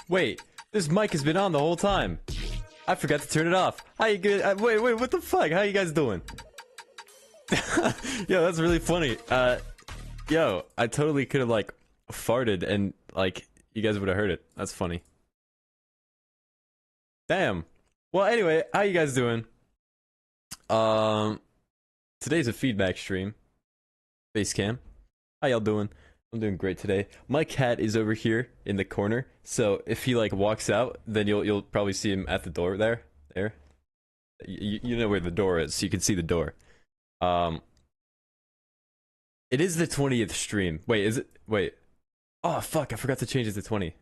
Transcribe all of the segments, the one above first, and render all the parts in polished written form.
Wait, this mic has been on the whole time. I forgot to turn it off. How you good? Wait, what the fuck? How you guys doing? Yo, that's really funny. Yo, I totally could have like farted and like you guys would have heard it. That's funny. Damn. Well, anyway, how you guys doing? Today's a feedback stream. Basecam. How y'all doing? I'm doing great today. My cat is over here in the corner, so if he like walks out, then you'll probably see him at the door there. There. You know where the door is, so you can see the door. It is the 20th stream. Wait, is it? Wait. Oh fuck! I forgot to change it to 20.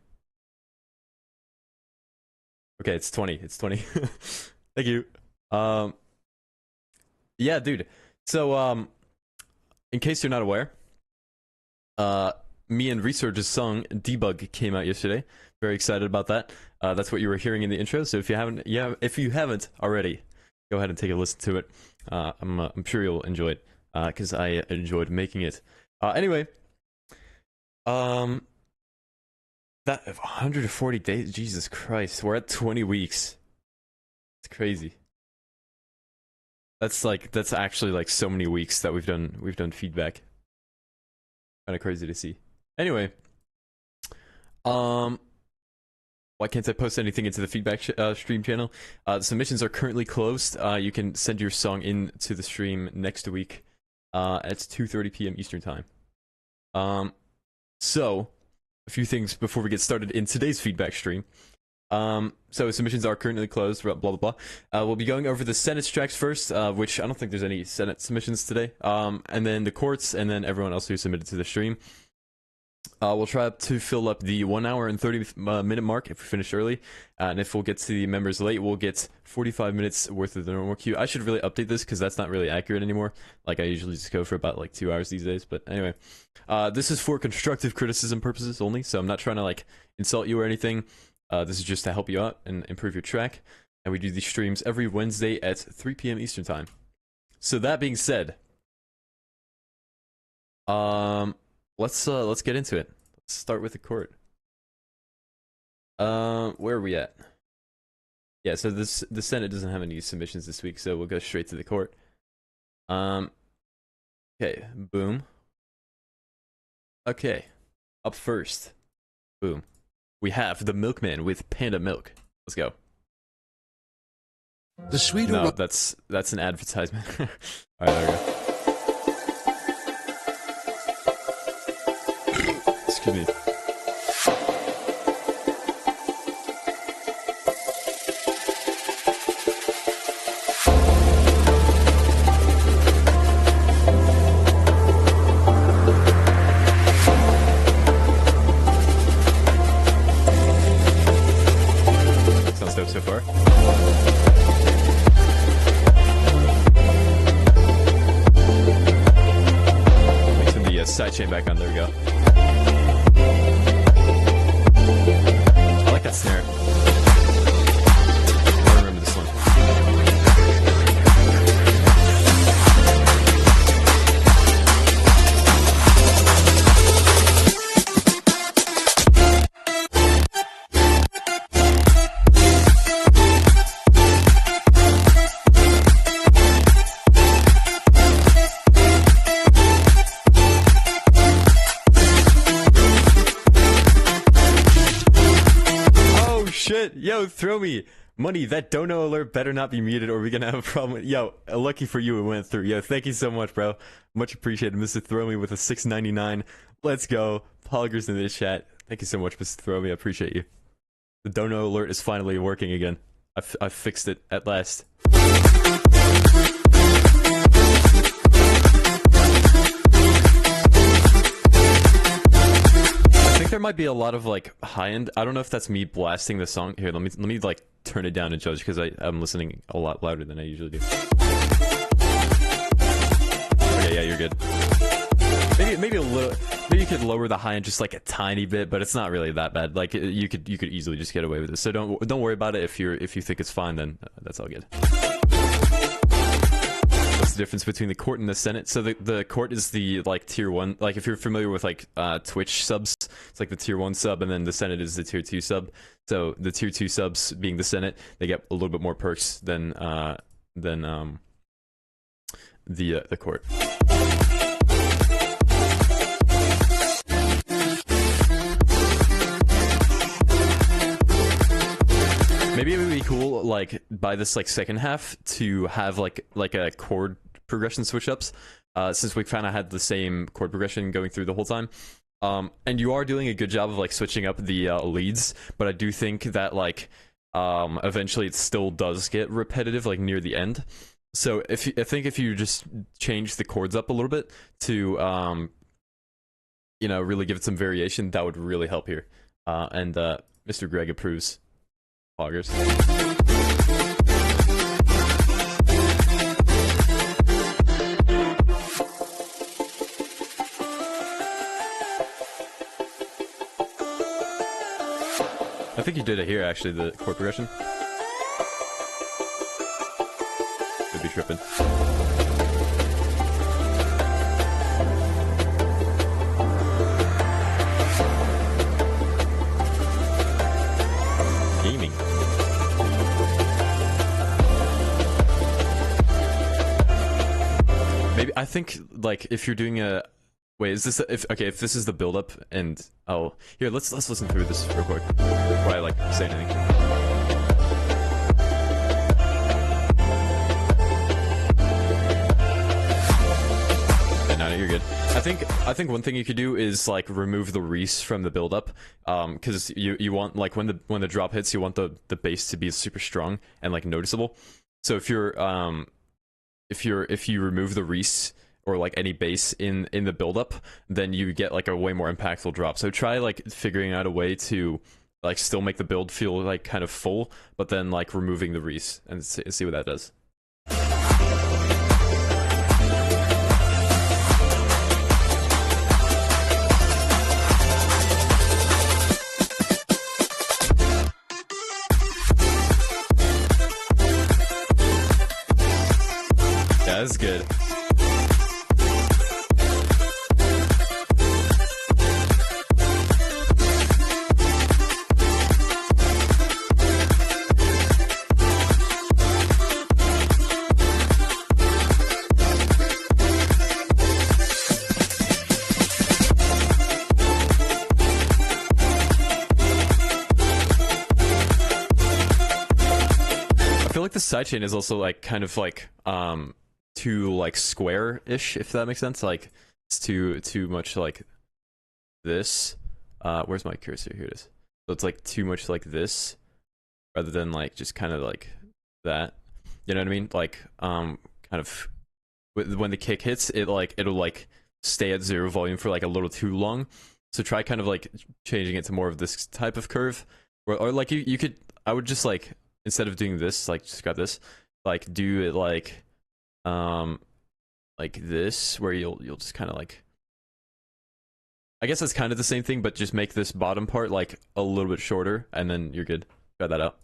Okay, it's 20. It's 20. Thank you. Yeah, dude. So in case you're not aware, me and Research's song Debug came out yesterday. Very excited about that. That's what you were hearing in the intro. So if you haven't already, go ahead and take a listen to it. I'm sure you'll enjoy it because I enjoyed making it. Anyway, that 140 days. Jesus Christ, we're at 20 weeks. It's crazy. That's actually like so many weeks that we've done feedback. Kind of crazy to see. Anyway, why can't I post anything into the feedback stream channel? The submissions are currently closed. You can send your song in to the stream next week at 2:30 p.m. Eastern time. So a few things before we get started in today's feedback stream. So submissions are currently closed, blah blah blah. We'll be going over the Senate tracks first, which I don't think there's any Senate submissions today. And then the courts, and then everyone else who submitted to the stream. We'll try to fill up the 1 hour and 30 minute mark if we finish early. And if we'll get to the members late, we'll get 45 minutes worth of the normal queue. I should really update this because that's not really accurate anymore. Like I usually just go for about like 2 hours these days. But anyway, this is for constructive criticism purposes only. So I'm not trying to like insult you or anything. This is just to help you out and improve your track. And we do these streams every Wednesday at 3 p.m. Eastern time. So that being said, let's get into it. Let's start with the court. Where are we at? Yeah, so the Senate doesn't have any submissions this week, so we'll go straight to the court. Okay, boom. Okay, up first, boom. We have the Milkman with Panda Milk. Let's go. The sweeter. No, that's an advertisement. All right, there we go. Excuse me. Sounds dope so far. Let me turn the sidechain back on. There we go. that snare. I remember this one. Shit, yo, throw me money. That dono alert better not be muted or we're gonna have a problem. Yo, lucky for you it went through. Yo, thank you so much, bro. Much appreciated, Mr. Throw Me with a $6.99. Let's go. Poggers in the chat. Thank you so much, Mr. Throw Me. I appreciate you. The dono alert is finally working again. I fixed it at last. There might be a lot of like high end. I don't know if that's me blasting the song. Here, let me like turn it down and judge because I'm listening a lot louder than I usually do. Okay, yeah, you're good. Maybe a little. Maybe you could lower the high end just like a tiny bit, but it's not really that bad. Like you could easily just get away with it. So don't worry about it. If you think it's fine, then that's all good. What's the difference between the court and the Senate? So the court is the like tier 1. Like if you're familiar with like Twitch subs, it's like the tier 1 sub, and then the Senate is the tier 2 sub. So the tier 2 subs being the Senate, they get a little bit more perks than the court. Maybe it would be cool, like, by this, like, second half to have, like a chord progression switch-ups, since we kind of had the same chord progression going through the whole time. And you are doing a good job of, like, switching up the leads, but I do think that, like, eventually it still does get repetitive, like, near the end. So I think if you just change the chords up a little bit to, you know, really give it some variation, that would really help here. And Mr. Greg approves. Poggers. I think you did it here, actually, the chord progression. Could be tripping. Gaming. Maybe I think like if you're doing a wait, is this if this is the build up and oh here let's listen through this real quick before I like say anything. Yeah, no, you're good. I think one thing you could do is like remove the Reese from the build up, because you want like when the drop hits, you want the bass to be super strong and like noticeable. So if you remove the Reese or like any bass in the build up, then you get like a way more impactful drop. So try like figuring out a way to like still make the build feel like kind of full, but then like removing the Reese and see what that does. Yeah, that's good. I feel like the sidechain is also like kind of like too like square-ish, if that makes sense. Like it's too much like this. Where's my cursor? Here it is. So it's like too much like this rather than like just kind of like that. You know what I mean? Like kind of when the kick hits, it'll like stay at 0 volume for like a little too long. So try kind of like changing it to more of this type of curve, or like you could. I would just like instead of doing this, like just grab this, like do it like this, where you'll just kind of like, I guess that's kind of the same thing, but just make this bottom part like a little bit shorter, and then you're good. Try that out.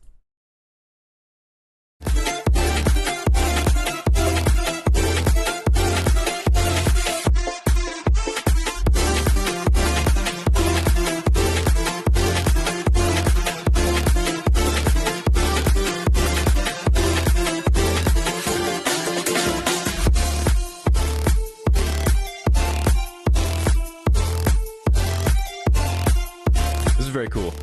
This is very cool.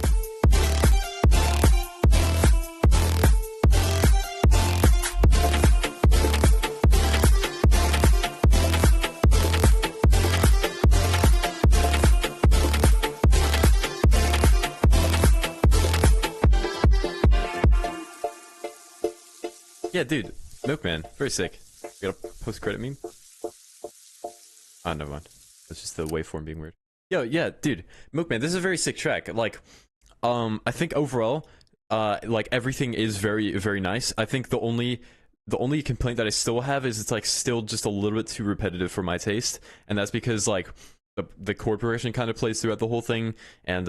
Yeah, dude, Milkman, very sick. You got a post-credit meme? Oh, never mind. It's just the waveform being weird. Yo, yeah, dude, Milkman, this is a very sick track. Like, I think overall, like everything is very, very nice. I think the only complaint that I still have is it's like still just a little bit too repetitive for my taste, and that's because like the chord progression kind of plays throughout the whole thing, and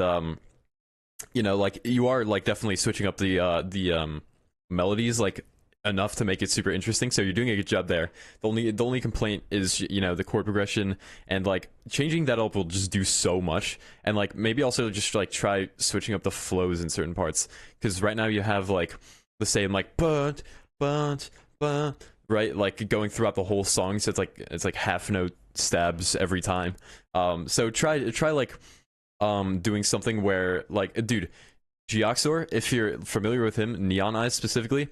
you know, like you are like definitely switching up the melodies like enough to make it super interesting, so you're doing a good job there. The only complaint is, you know, the chord progression, and like changing that up will just do so much. And like maybe also just like try switching up the flows in certain parts, because right now you have like the same like but right, like going throughout the whole song, so it's like half note stabs every time. So try like doing something where like, dude, Geoxor, if you're familiar with him, Neon Eyes specifically,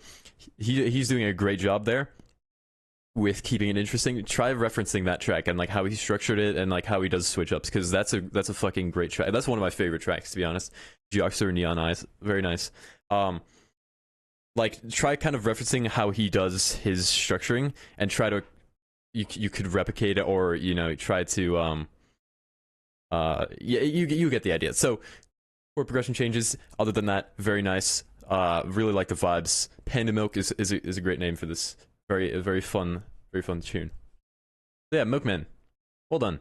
he's doing a great job there with keeping it interesting. Try referencing that track and like how he structured it and like how he does switch ups, because that's a fucking great track. That's one of my favorite tracks, to be honest. Geoxor, Neon Eyes, very nice. Like try kind of referencing how he does his structuring and try to you could replicate it, or you know, try to yeah, you get the idea. So chord progression changes. Other than that, very nice. Really like the vibes. Panda Milk is a great name for this. Very fun tune. Yeah, Milkman, well done.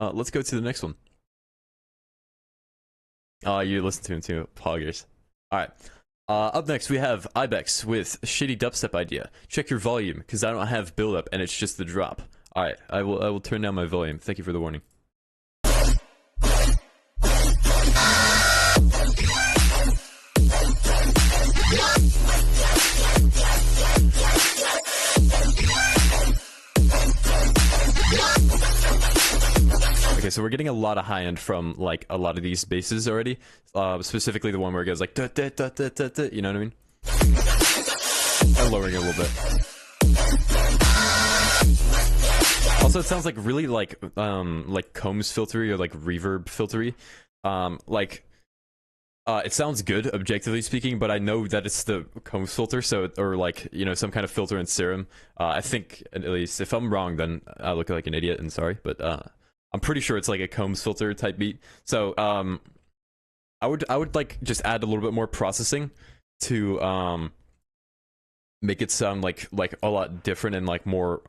Let's go to the next one. You listen to him too, poggers. All right. Up next we have Ibex with Shitty Dubstep Idea. Check your volume, because I don't have build up and it's just the drop. All right, I will turn down my volume. Thank you for the warning. Okay, so we're getting a lot of high end from like a lot of these basses already. Specifically the one where it goes like da, da, da, da, da, da, you know what I mean? I'm lowering it a little bit. Also, it sounds like really like Combs filtery or like reverb filtery. It sounds good objectively speaking, but I know that it's the Combs filter, so, or like, you know, some kind of filter in Serum. I think, at least, if I'm wrong, then I look like an idiot and sorry, but I'm pretty sure it's like a Combs filter type beat. So I would like just add a little bit more processing to make it sound like a lot different and like more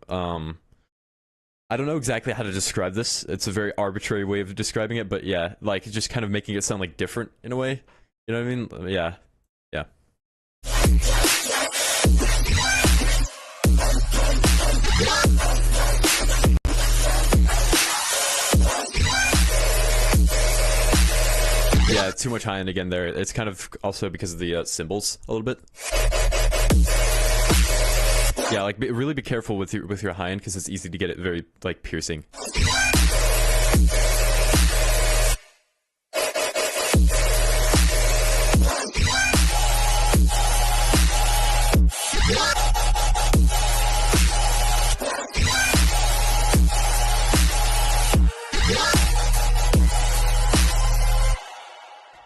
I don't know exactly how to describe this. It's a very arbitrary way of describing it, but yeah, like just kind of making it sound like different in a way. You know what I mean? Yeah. Yeah. Yeah, too much high end again there. It's kind of also because of the cymbals a little bit. Yeah, like really be careful with your high end, because it's easy to get it very like piercing.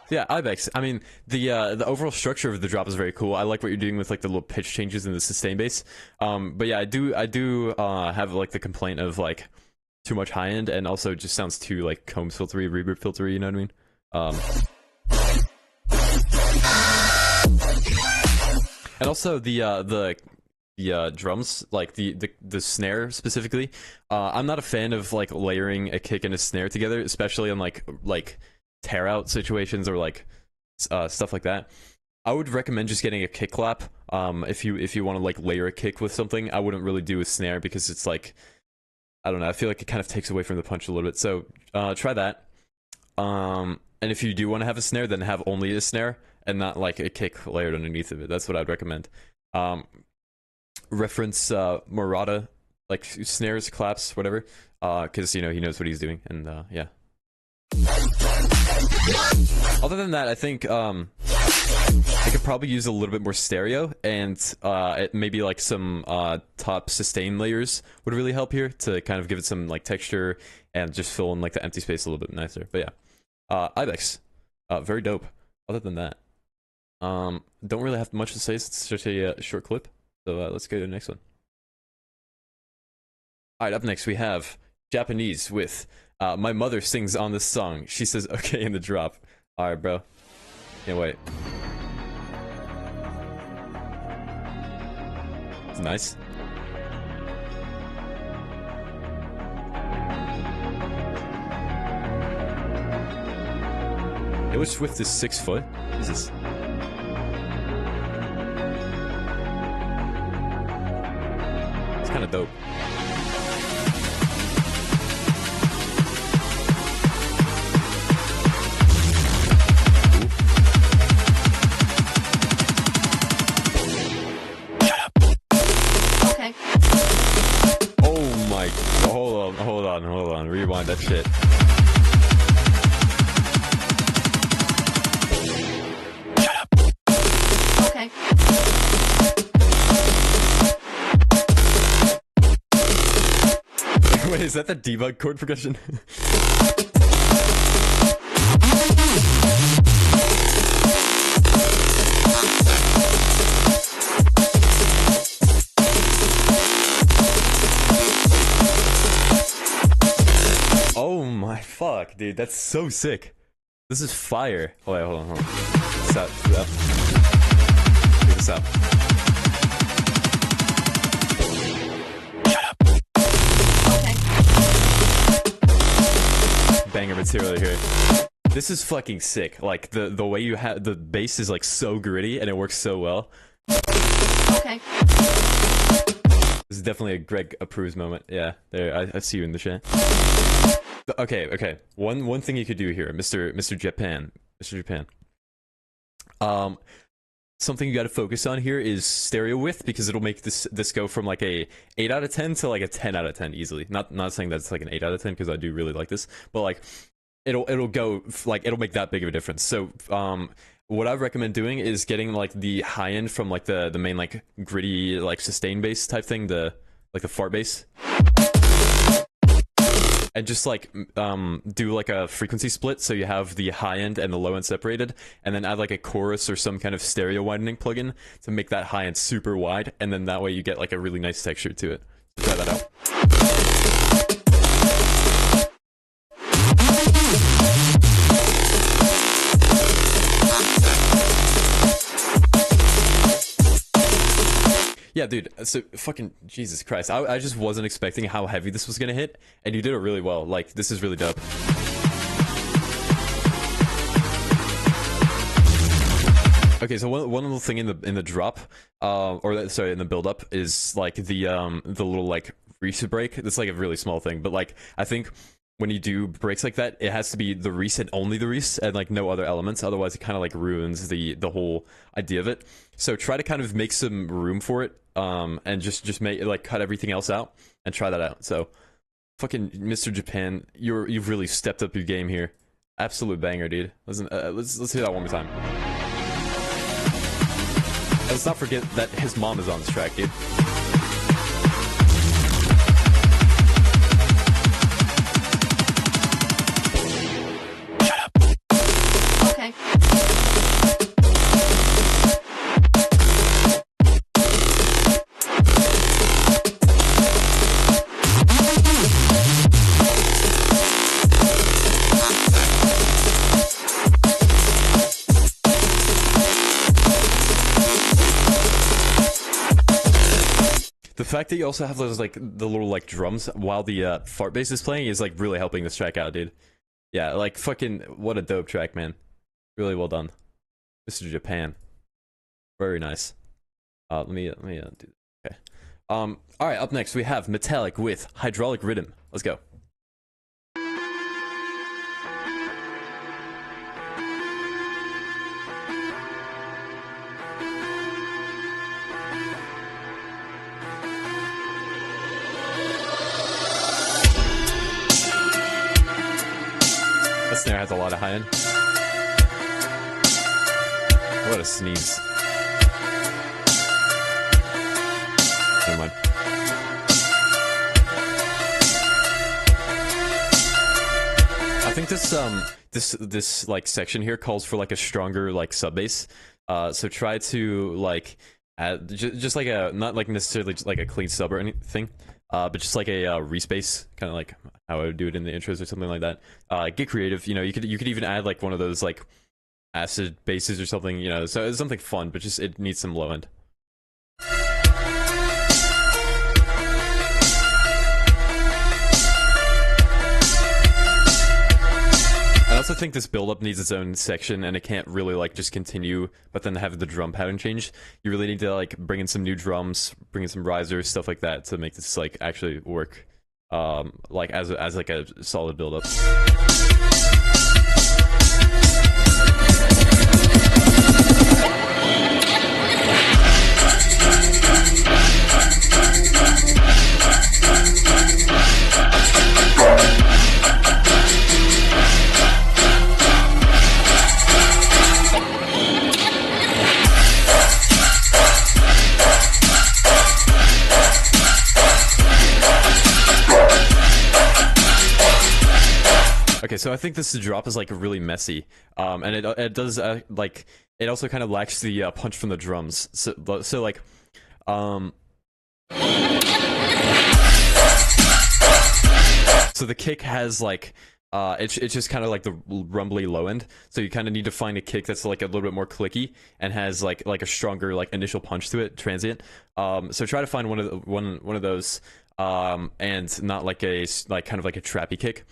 Yeah, Ibex. I mean, the overall structure of the drop is very cool. I like what you're doing with like the little pitch changes in the sustain bass. But yeah, I do have like the complaint of like too much high end, and also it just sounds too like Combs filtery, reverb filtery. You know what I mean? And also the drums, like the snare specifically. I'm not a fan of like layering a kick and a snare together, especially in like tear out situations or like stuff like that. I would recommend just getting a kick clap. If you want to like layer a kick with something, I wouldn't really do a snare because it's like, I don't know, I feel like it kind of takes away from the punch a little bit. So try that. And if you do want to have a snare, then have only a snare and not like a kick layered underneath of it. That's what I'd recommend. Reference Murata, like snares, claps, whatever, because you know he knows what he's doing, and yeah. Other than that, I think I could probably use a little bit more stereo, and maybe like some top sustain layers would really help here to kind of give it some like texture and just fill in like the empty space a little bit nicer. But yeah, Ibex, very dope. Other than that, don't really have much to say. It's just a short clip. So let's go to the next one. Alright, up next we have Japanese with My Mother Sings on This Song. She says okay in the drop. Alright, bro. Can't wait. It's nice. Taylor Swift is 6 foot? Jesus. Kind of dope. Okay. Oh my, hold on, rewind that shit. Okay. Wait, is that the debug chord progression? Oh my fuck, dude, that's so sick. This is fire. Oh wait, hold on. Stop. Check this out. Banger material here. This is fucking sick. Like the way you have the bass is like so gritty and it works so well. Okay. This is definitely a Greg approves moment. Yeah, there. I see you in the chat. Okay. One thing you could do here, Mr. Japan. Something you got to focus on here is stereo width, because it'll make this go from like a 8 out of 10 to like a 10 out of 10 easily. Not saying that's like an 8 out of 10 because I do really like this, but like it'll go like it'll make that big of a difference. So what I recommend doing is getting like the high end from like the main like gritty like sustain bass type thing, the fart bass. And just like do like a frequency split, so you have the high end and the low end separated, and then add like a chorus or some kind of stereo widening plugin to make that high end super wide, and then that way you get like a really nice texture to it. So try that out. Yeah, dude, so fucking Jesus Christ. I just wasn't expecting how heavy this was gonna hit, and you did it really well. Like, this is really dope. Okay, so one little thing in the drop, sorry, in the build up is like the little like reset break. It's like a really small thing, but like I think when you do breaks like that, it has to be the reset, only the reset, and like no other elements. Otherwise, it kind of like ruins the whole idea of it. So try to kind of make some room for it, and just make like cut everything else out and try that out. So, fucking Mr. Japan, you've really stepped up your game here. Absolute banger, dude. Listen, let's hear that one more time. And let's not forget that his mom is on this track, dude. Okay. fact that you also have those like the little like drums while the fart bass is playing is like really helping this track out, dude. Yeah, like fucking what a dope track, man. Really well done, Mr. Japan. Very nice. Let me do this. Okay. All right. Up next we have Metallic with Hydraulic Rhythm. Let's go. That snare has a lot of high end. What a sneeze. Never mind. I think this like section here calls for like a stronger like sub bass. So try to like add just like a not like necessarily just like a clean sub or anything. But just like a respace, kind of like how I would do it in the intros or something like that. Get creative, you know. You could even add like one of those like acid basses or something, you know. So it's something fun, but just it needs some low end. I also think this build-up needs its own section, and it can't really like just continue, but then have the drum pattern change. You really need to like bring in some new drums, bring in some risers, stuff like that, to make this like actually work, like as like a solid build-up. Okay, so I think this drop is like really messy, and it does like it also kind of lacks the punch from the drums. So like, so the kick has like it's just kind of like the rumbly low end. So you kind of need to find a kick that's like a little bit more clicky and has like a stronger like initial punch to it, transient. So try to find one of those, and not like a kind of like a trappy kick.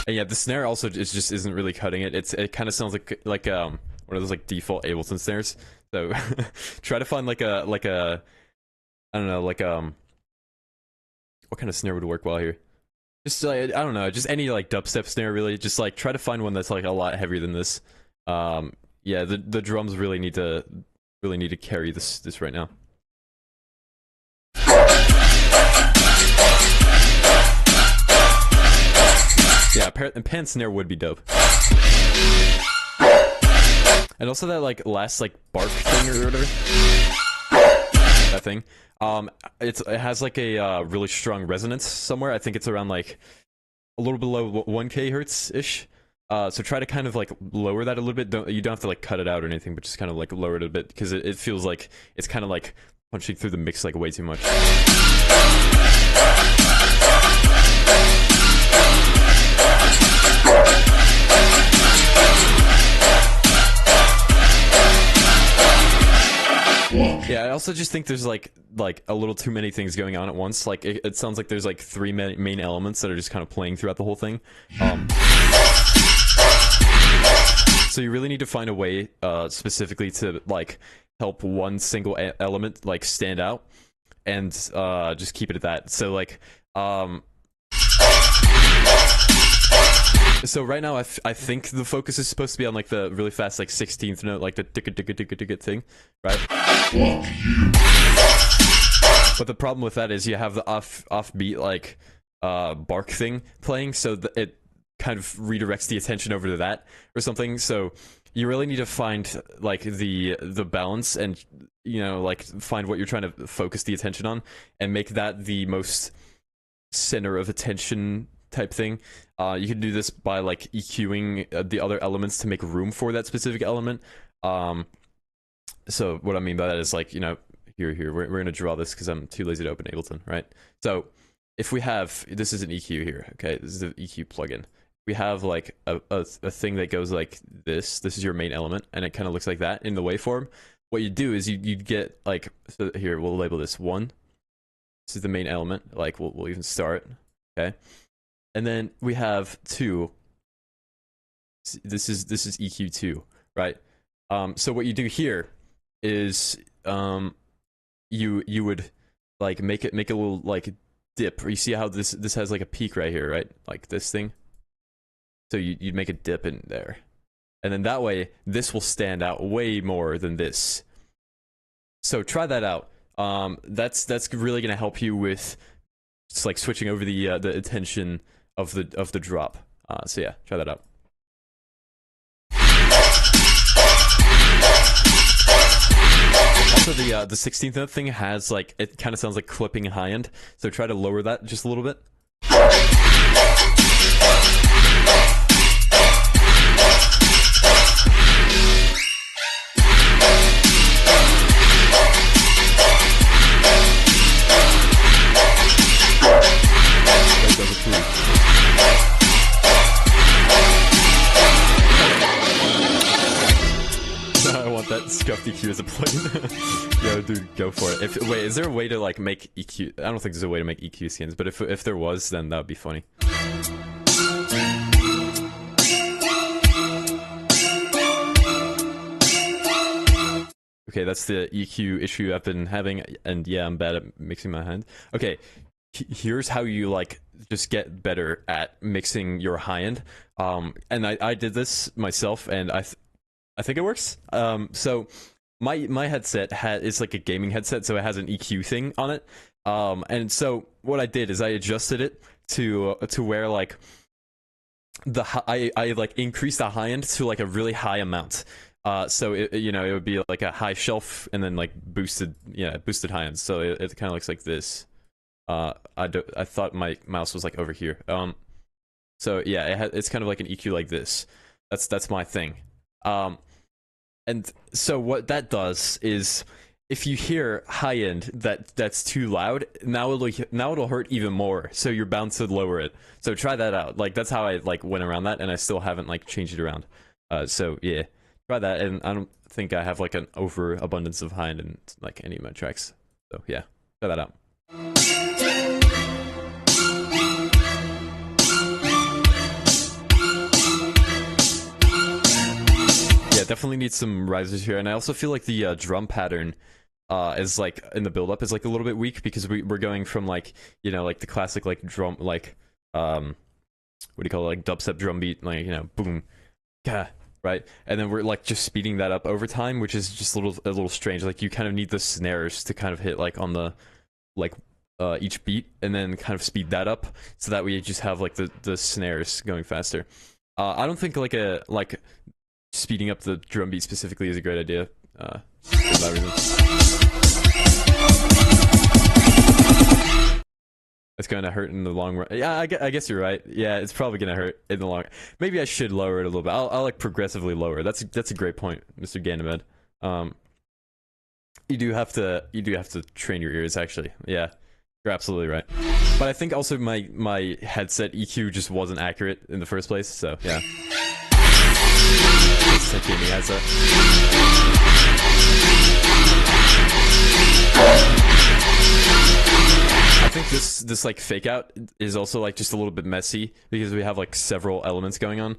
And yeah, the snare also just isn't really cutting it. It kind of sounds like one of those like default Ableton snares. So try to find like a I don't know, like what kind of snare would work well here? Just I don't know, just any like dubstep snare really. Just like try to find one that's like a lot heavier than this. Yeah, the drums really need to carry this right now. Yeah, pan snare would be dope. And also that like last like bark thing or whatever. That thing. It has like a really strong resonance somewhere. I think it's around like a little below 1k hertz ish. So try to kind of like lower that a little bit. You don't have to like cut it out or anything, but just kind of like lower it a bit, because it feels like it's kind of like punching through the mix like way too much. Yeah, I also just think there's like a little too many things going on at once. Like it sounds like there's like three main elements that are just kind of playing throughout the whole thing. So you really need to find a way specifically to like help one single element like stand out, and just keep it at that. So like so right now I think the focus is supposed to be on like the really fast like 16th note, like the ticka thing, right? But the problem with that is you have the offbeat like bark thing playing, so it kind of redirects the attention over to that or something. So you really need to find like the balance, and you know, like find what you're trying to focus the attention on and make that the most center of attention type thing. You can do this by like EQing the other elements to make room for that specific element. So what I mean by that is like, you know, here we're gonna draw this because I'm too lazy to open Ableton, right? So if we have, this is an EQ here, okay, this is the EQ plugin. We have like a thing that goes like this is your main element, and it kind of looks like that in the waveform. what you do is you'd get like, so here we'll label this 1. This is the main element. Like we'll even start. Okay, and then we have 2. This is EQ2, right? So what you do here is you would like make a little like dip. Or you see how this has like a peak right here, right? Like this thing. So you'd make a dip in there, and then that way this will stand out way more than this. So try that out. That's really gonna help you with just like switching over the attention of the drop. So yeah, try that out. Also, the 16th note thing has like, it kind of sounds like clipping high end. So try to lower that just a little bit. I want that scuffed EQ as a plugin. Yo, dude, go for it. Wait, is there a way to like make EQ? I don't think there's a way to make EQ skins, but if there was, then that would be funny. Okay, that's the EQ issue I've been having, and yeah, I'm bad at mixing my hand. Okay, here's how you like just get better at mixing your high end. And I did this myself, and I think it works. So my headset is like a gaming headset, so it has an EQ thing on it. And so what I did is I adjusted it to where like I like increased the high end to like a really high amount. So it would be like a high shelf and then like boosted high end. So it kind of looks like this. I thought my mouse was like over here. So yeah, it's kind of like an EQ like this. That's my thing. And so what that does is, if you hear high end that's too loud, now it'll hurt even more. So you're bound to lower it. So try that out. Like that's how I like went around that, and I still haven't like changed it around. So yeah, try that. And I don't think I have like an overabundance of high end in like any of my tracks. So yeah, try that out. Yeah, definitely need some risers here, and I also feel like the drum pattern is like in the build up is like a little bit weak, because we're going from like like the classic like drum like what do you call it, like dubstep drum beat, like boom, gah, right, and then we're like just speeding that up over time, which is just a little strange. Like you kind of need the snares to kind of hit like on the like each beat, and then kind of speed that up, so that way you just have like the snares going faster. I don't think like speeding up the drum beat specifically is a great idea. For that reason. It's going to hurt in the long run. Yeah, I guess you're right. Yeah, it's probably going to hurt in the long. Maybe I should lower it a little bit. I'll like progressively lower. That's a great point, Mr. Ganymede. You do have to train your ears, actually. Yeah, you're absolutely right. But I think also my headset EQ just wasn't accurate in the first place. So yeah. Gaming headset. I think this like fake out is also like just a little bit messy, because we have like several elements going on.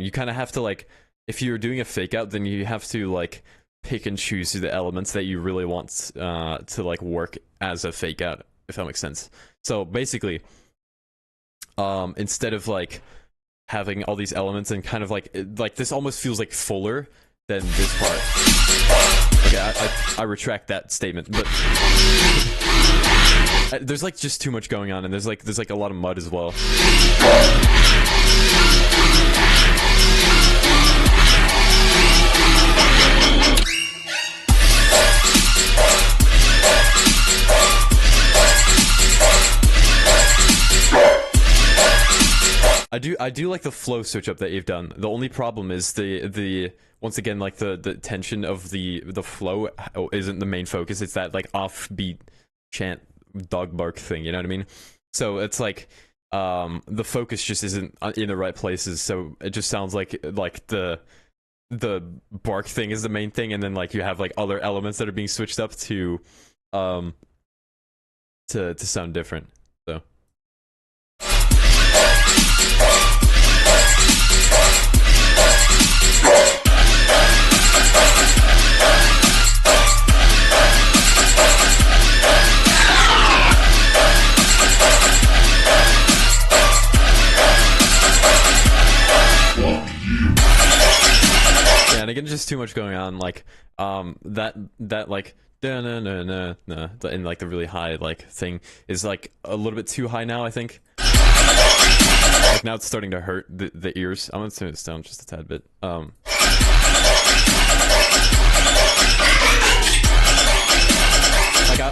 You kind of have to like, if you're doing a fake out, then you have to like pick and choose the elements that you really want to like work as a fake out, if that makes sense. So basically, instead of like having all these elements and kind of like this almost feels like fuller than this part. Okay, I retract that statement, but there's like just too much going on, and there's like a lot of mud as well. I do like the flow switch up that you've done. The only problem is the once again, like the tension of the flow isn't the main focus. It's that like offbeat chant dog bark thing, you know what I mean? So it's like the focus just isn't in the right places, so it just sounds like the the bark thing is the main thing, and then like you have like other elements that are being switched up to sound different. So and again, just too much going on, like that like da na na na na in like the really high like thing is like a little bit too high now, I think. Like now it's starting to hurt the ears. I'm gonna turn this down just a tad bit. Like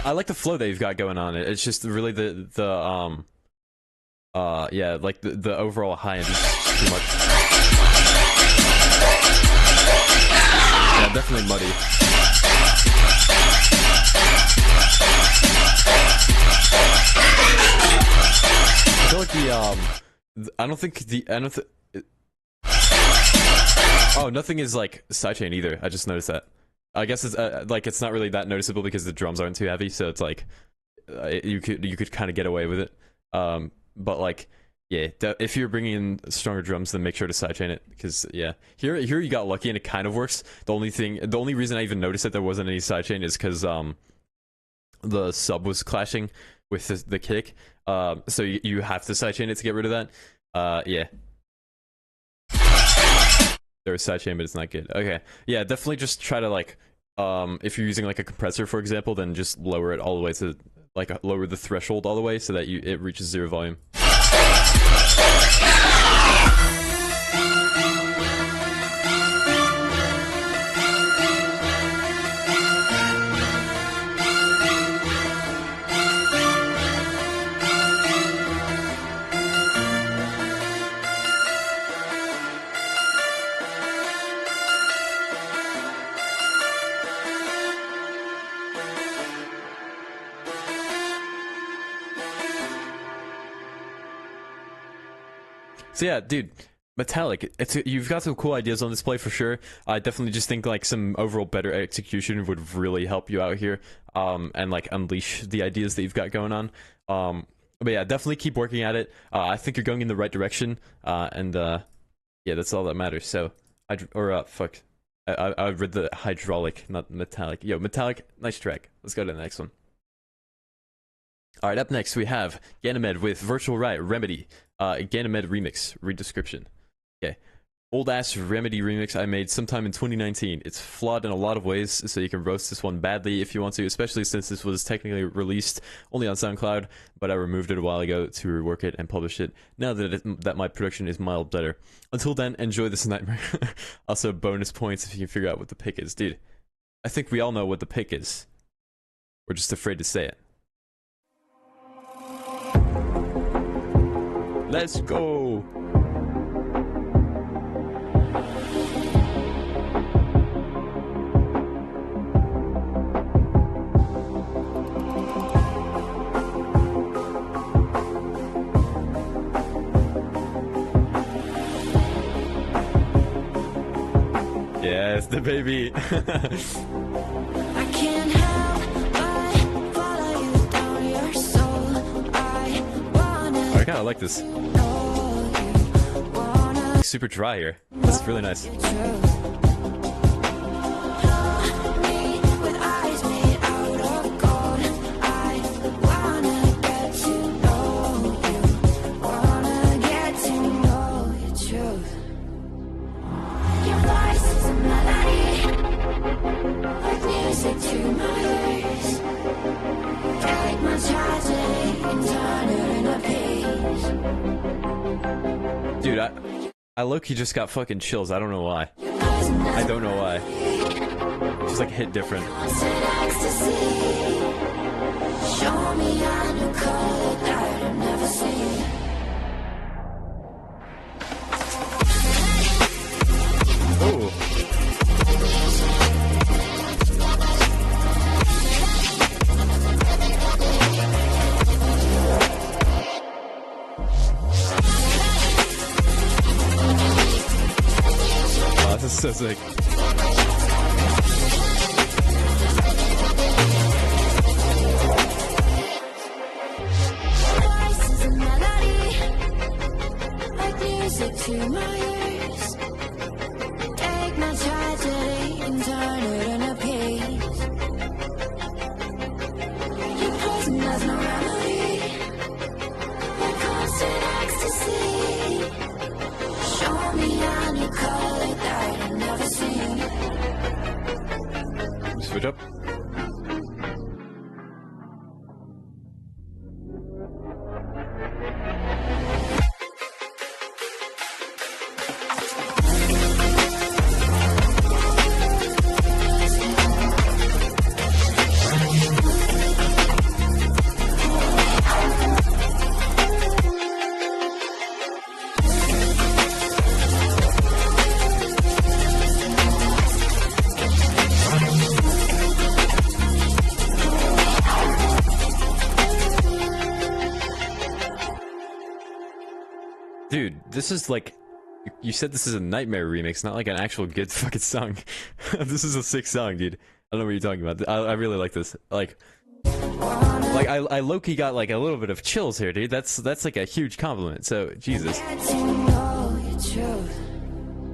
I like the flow that you've got going on. It's just really yeah, like the overall high end is too much. Yeah, definitely muddy. I feel like oh, nothing is like sidechain either. I just noticed that. I guess it's like it's not really that noticeable because the drums aren't too heavy, so it's like you could kind of get away with it. But like, yeah, if you're bringing in stronger drums, then make sure to sidechain it, because yeah, here you got lucky and it kind of works. The only reason I even noticed that there wasn't any sidechain is because the sub was clashing with the kick. So you have to sidechain it to get rid of that. Yeah. There's sidechain, but it's not good. Okay. Yeah, definitely just try to like, if you're using like a compressor, for example, then just lower it all the way to like lower the threshold all the way so that it reaches 0 volume. So yeah, dude, Metallic, you've got some cool ideas on display for sure. I definitely just think like some overall better execution would really help you out here, and like unleash the ideas that you've got going on. But yeah, definitely keep working at it. I think you're going in the right direction, and yeah, that's all that matters. So, I read the hydraulic, not metallic. Yo, Metallic, nice track. Let's go to the next one. Alright, up next we have Ganymede with Virtual Riot Remedy. Ganymede remix, read description. Okay. Old ass Remedy remix I made sometime in 2019. It's flawed in a lot of ways, so you can roast this one badly if you want to, especially since this was technically released only on SoundCloud, but I removed it a while ago to rework it and publish it now that my production is mild better. Until then, enjoy this nightmare. Also, bonus points if you can figure out what the pick is. Dude, I think we all know what the pick is. We're just afraid to say it. Let's go! Yes, the baby! I can't help but follow you down your soul. I kinda like this. Super dry here. That's really nice. Dude, I low-key just got fucking chills. I don't know why. I don't know why. Just like hit different. Show me a new color that I've never seen. Oh. So sick. Voice is a melody, like music to my ears. Take my tragedy and turn it into peace. Your poison has no remedy, like constant ecstasy. Show me a new color that I've never seen. Switch up. Dude, this is like, you said this is a Nightmare remix, not like an actual good fucking song. This is a sick song, dude. I don't know what you're talking about. I really like this. Like I low-key got like a little bit of chills here, dude. That's like a huge compliment. So, Jesus.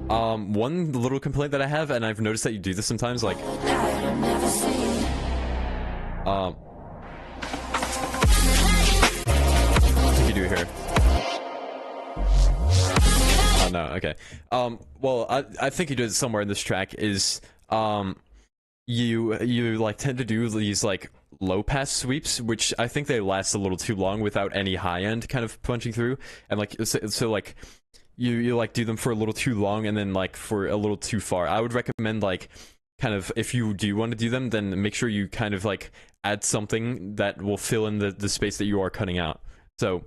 One little complaint that I have, and I've noticed that you do this sometimes, like, what do you do here? Oh no, okay. Well, I think you did it somewhere in this track. Is you like tend to do these like low pass sweeps, which I think they last a little too long without any high end kind of punching through, and like so like you like do them for a little too long and then like for a little too far. I would recommend like kind of, if you do want to do them, then make sure you kind of like add something that will fill in the space that you are cutting out. So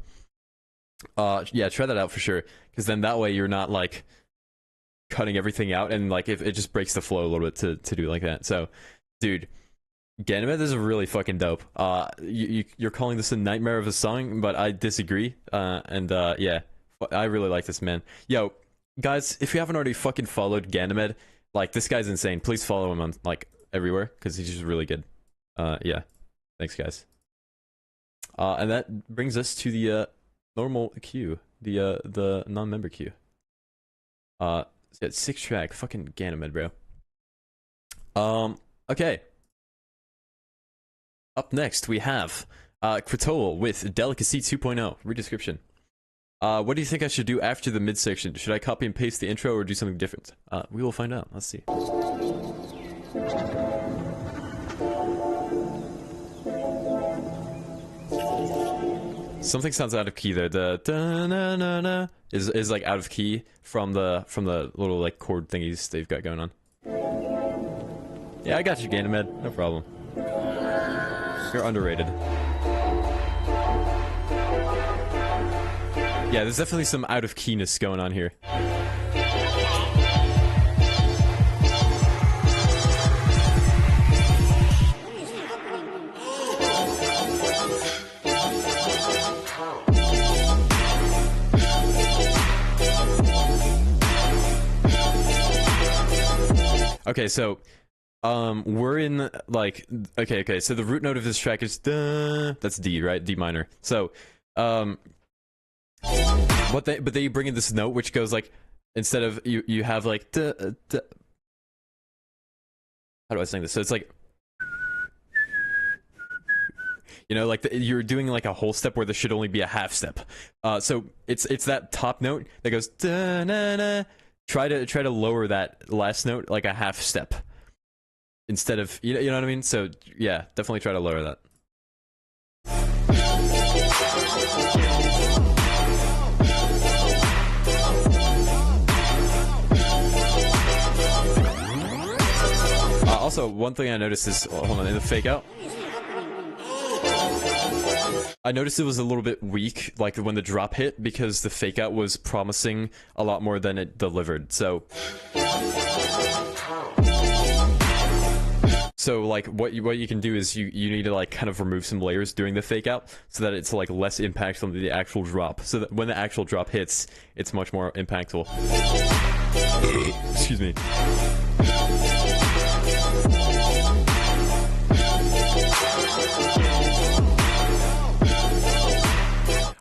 yeah, try that out for sure, because then that way you're not like cutting everything out, and like if it just breaks the flow a little bit to do it like that. So dude, Ganymede is really fucking dope. You're calling this a nightmare of a song, but I disagree. Yeah, I really like this, man. Yo, guys, if you haven't already fucking followed Ganymede, like, this guy's insane. Please follow him on like everywhere, because he's just really good. Yeah, thanks, guys. And that brings us to the normal queue, the non-member queue. It's got 6 track, fucking Ganymede, bro. Okay. Up next, we have Kratol with Delicacy 2.0. Read description. What do you think I should do after the midsection? Should I copy and paste the intro or do something different? We will find out. Let's see. Something sounds out of key there. The da-na-na-na is like out of key from the little like chord thingies they've got going on. Yeah, I got you, Ganymede. No problem. You're underrated. Yeah, there's definitely some out of keyness going on here. Okay, so we're in like, okay, so the root note of this track is da, that's D, right? D minor. So but then you bring in this note which goes like, instead of you have like da, da, how do I sing this? So it's like, you know, like you're doing like a whole step where there should only be a half step. So it's that top note that goes da na na. Try to lower that last note like a half step instead of, you know what I mean? So yeah, definitely try to lower that. Also, one thing I noticed is, hold on, in the fake out, I noticed it was a little bit weak, like when the drop hit, because the fake out was promising a lot more than it delivered. So like what you can do is you need to like kind of remove some layers during the fake out so that it's like less impactful than the actual drop. So that when the actual drop hits, it's much more impactful. Excuse me.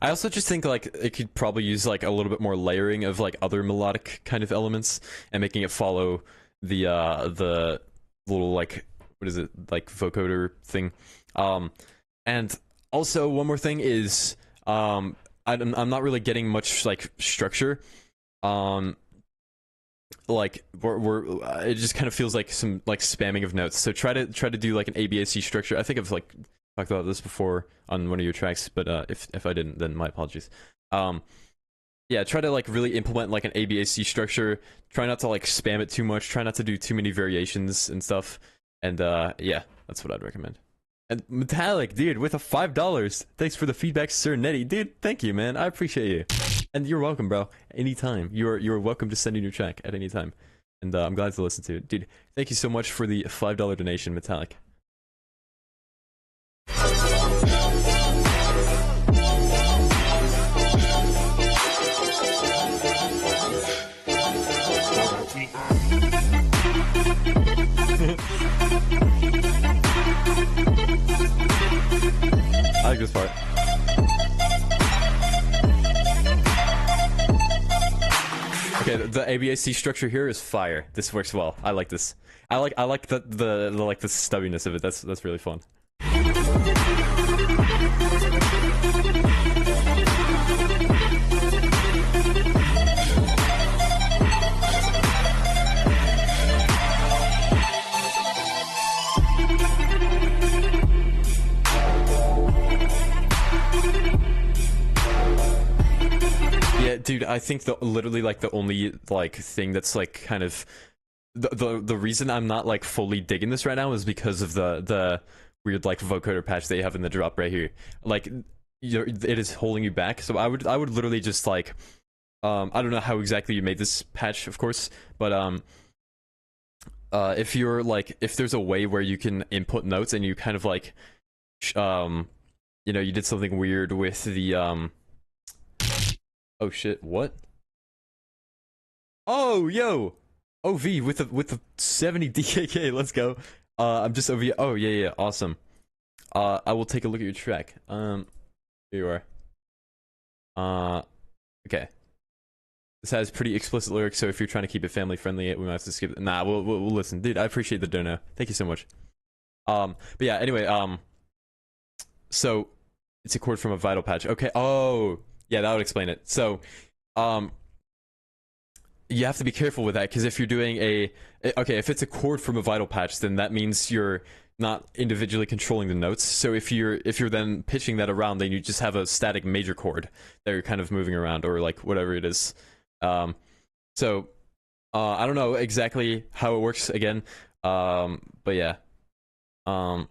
I also just think like it could probably use like a little bit more layering of like other melodic kind of elements and making it follow the little like, what is it, like vocoder thing. And also one more thing is I'm not really getting much like structure. Like it just kind of feels like some like spamming of notes. So try to do like an ABAC structure. I think I've like talked about this before on one of your tracks, but if I didn't, then my apologies. Yeah, try to like really implement like an ABAC structure. Try not to like spam it too much. Try not to do too many variations and stuff. And yeah, that's what I'd recommend. And Metallic, dude, with a $5. Thanks for the feedback, Sir Netty. Dude, thank you, man. I appreciate you. And you're welcome, bro. Anytime. You're welcome to send in your track at any time. And I'm glad to listen to it. Dude, thank you so much for the $5 donation, Metallic. I like this part. Okay, the ABAC structure here is fire. This works well. I like this. I like the like the stubbiness of it. That's really fun. Yeah, dude, I think literally like the only like thing that's like kind of the reason I'm not like fully digging this right now is because of the weird like vocoder patch that you have in the drop right here. Like it is holding you back. So I would literally just like I don't know how exactly you made this patch, of course, but if you're like if there's a way where you can input notes and you kind of like you know, you did something weird with the oh shit, what? Oh, yo! OV with the 70 DKK, let's go. I'm just OV. Oh, yeah, awesome. I will take a look at your track. Here you are. Okay. This has pretty explicit lyrics, so if you're trying to keep it family friendly, we might have to skip it. Nah, we'll listen. Dude, I appreciate the dono. Thank you so much. But yeah, anyway, so it's a chord from a vital patch. Okay, oh, yeah, that would explain it. So, you have to be careful with that, because if you're doing okay, if it's a chord from a vital patch, then that means you're not individually controlling the notes. So if you're then pitching that around, then you just have a static major chord that you're kind of moving around, or like whatever it is. So I don't know exactly how it works again, but yeah, yeah.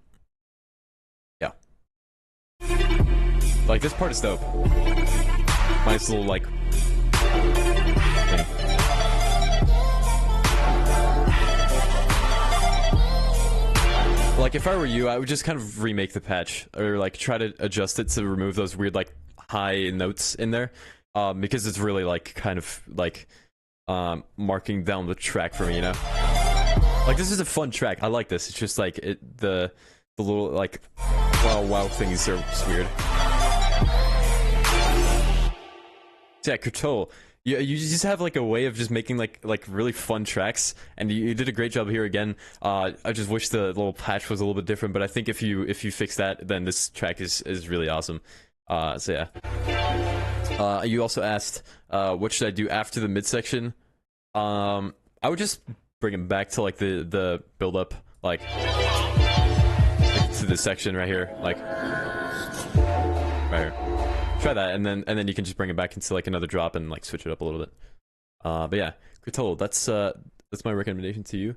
Like this part is dope. Nice little like thing. Like if I were you, I would just kind of remake the patch, or like try to adjust it to remove those weird like high notes in there, because it's really like kind of like marking down the track for me, you know. Like this is a fun track. I like this. It's just like the little like wow things are just weird. Yeah, Control. You just have like a way of just making like really fun tracks, and you did a great job here again. I just wish the little patch was a little bit different, but I think if you fix that, then this track is really awesome. So yeah. You also asked what should I do after the midsection. I would just bring him back to like the build up, like to this section right here, like right here. Try that, and then you can just bring it back into like another drop and like switch it up a little bit. But yeah, Kritol, that's my recommendation to you.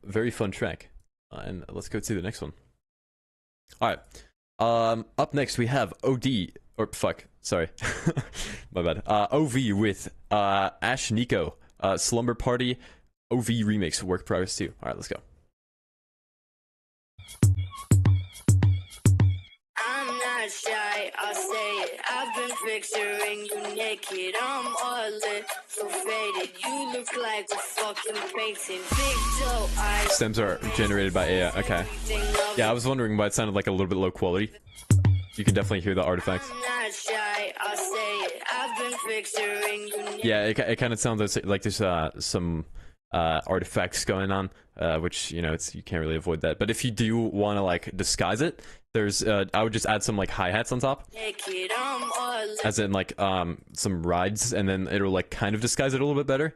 Very fun track. And let's go to the next one. All right. Up next we have OD, or fuck, sorry, my bad. OV with Ash Nico, Slumber Party, OV remix, work progress 2. All right, let's go. I'm not not shy, I'll say it. I've been picturing you naked. I'm all lit, so faded. You look like a fucking painting. Big doe eyes. Stems are generated by AI. Okay. Yeah, I was wondering why it sounded like a little bit low quality. You can definitely hear the artifacts. I'm not shy, I'll say it. I've been picturing you naked. Yeah, it kind of sounds like there's some artifacts going on, which, you know, you can't really avoid that. But if you do want to like disguise it, there's I would just add some like hi-hats on top, Naked, I'm all lit, as in like some rides, and then it'll like kind of disguise it a little bit better.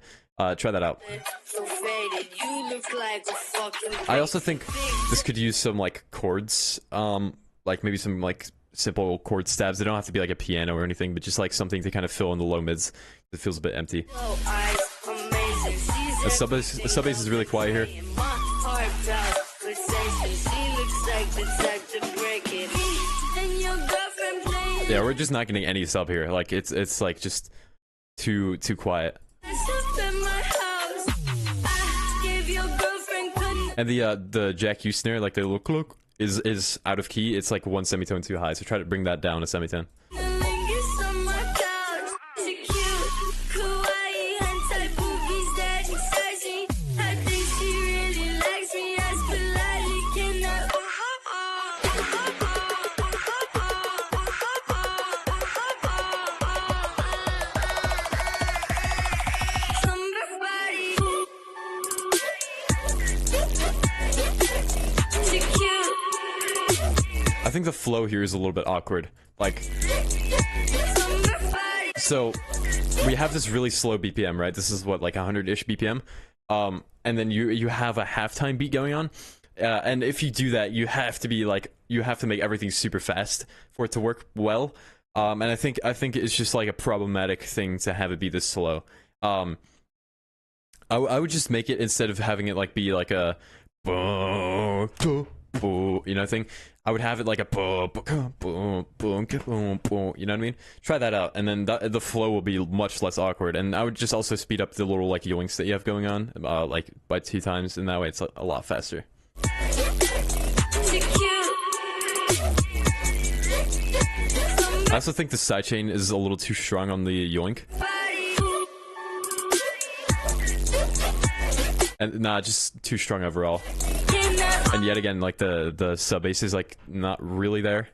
Try that out. so faded. You look like a fucking I also think this could use some like chords, like maybe some like simple chord stabs. They don't have to be like a piano or anything, but just like something to kind of fill in the low mids. It feels a bit empty. doe eyes, amazing. The sub bass is really quiet here. My heart palpitation. She looks like the type to break it. And your girlfriend playing Yeah, we're just not getting any sub here. Like it's like just too quiet. up at my house. I gave your girlfriend couldn't. And the Jack U snare, like the little cloak, is out of key. It's like one semitone too high. So try to bring that down a semitone. The lingers on my couch. She cute, kawaii, hentai boobies that excite me. I think she really likes me. As politely can somebody. She cute. I think the flow here is a little bit awkward. Like, so we have this really slow BPM, right? This is what, like 100-ish BPM. And then you have a halftime beat going on. And if you do that, you have to make everything super fast for it to work well. And I think it's just like a problematic thing to have it be this slow. I would just make it, instead of having it like be like a you know thing, I would have it like a you know what I mean? Try that out, and then the flow will be much less awkward. And I would just also speed up the little like yoinks that you have going on, like by 2 times, and that way it's a lot faster. She cute. I also think the sidechain is a little too strong on the yoink, and just too strong overall. And yet again, like the sub bass is like not really there.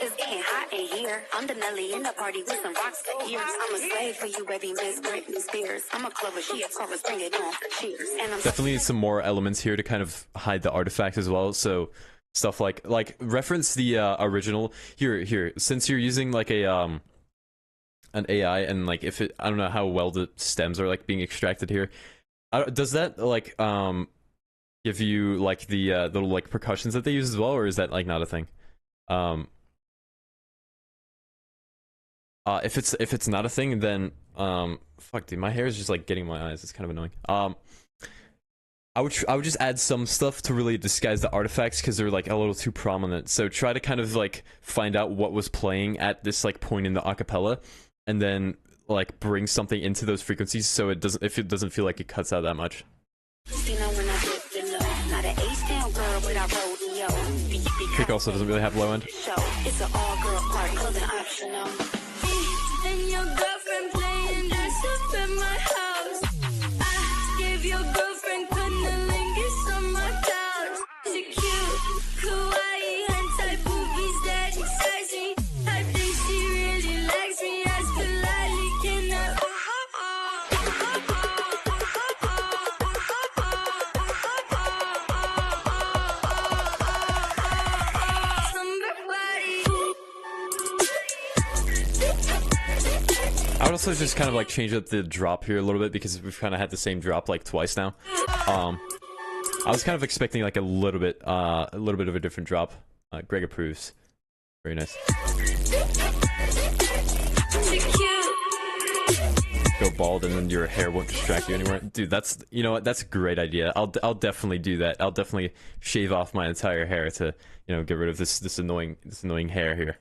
It's getting hot in here. I'm the Nelly in the party with some rocks for years. I'm a slave for you, baby, Miss Britney Spears. I'm a Clover, she a chorus, bring it on. Cheers. And I'm Definitely need some more elements here to kind of hide the artifacts as well. So stuff like reference the original here. Since you're using like a an AI, and like if it, I don't know how well the stems are like being extracted here. Does that like give you like the little like percussions that they use as well, or is that like not a thing? If it's not a thing, then fuck, dude, my hair is just like getting in my eyes. It's kind of annoying. I would just add some stuff to really disguise the artifacts, because they're like a little too prominent. So try to kind of like find out what was playing at this like point in the acapella, and then like bring something into those frequencies, so it doesn't feel like it cuts out that much. Kick also doesn't really have low end. It's an all-girl party, clothing optional. And your girlfriend playing dress up at my house. I gave your girlfriend cunnilingus on my couch. She cute, kawaii, hentai boobies that excite me. I think she really likes me. As politely can I would also just kind of like change up the drop here a little bit, because we've kind of had the same drop like twice now. I was kind of expecting like a little bit of a different drop. Greg approves. Very nice. Go bald and then your hair won't distract you anymore. Dude, that's, you know what, that's a great idea. I'll definitely do that. I'll definitely shave off my entire hair to, you know, get rid of this annoying hair here.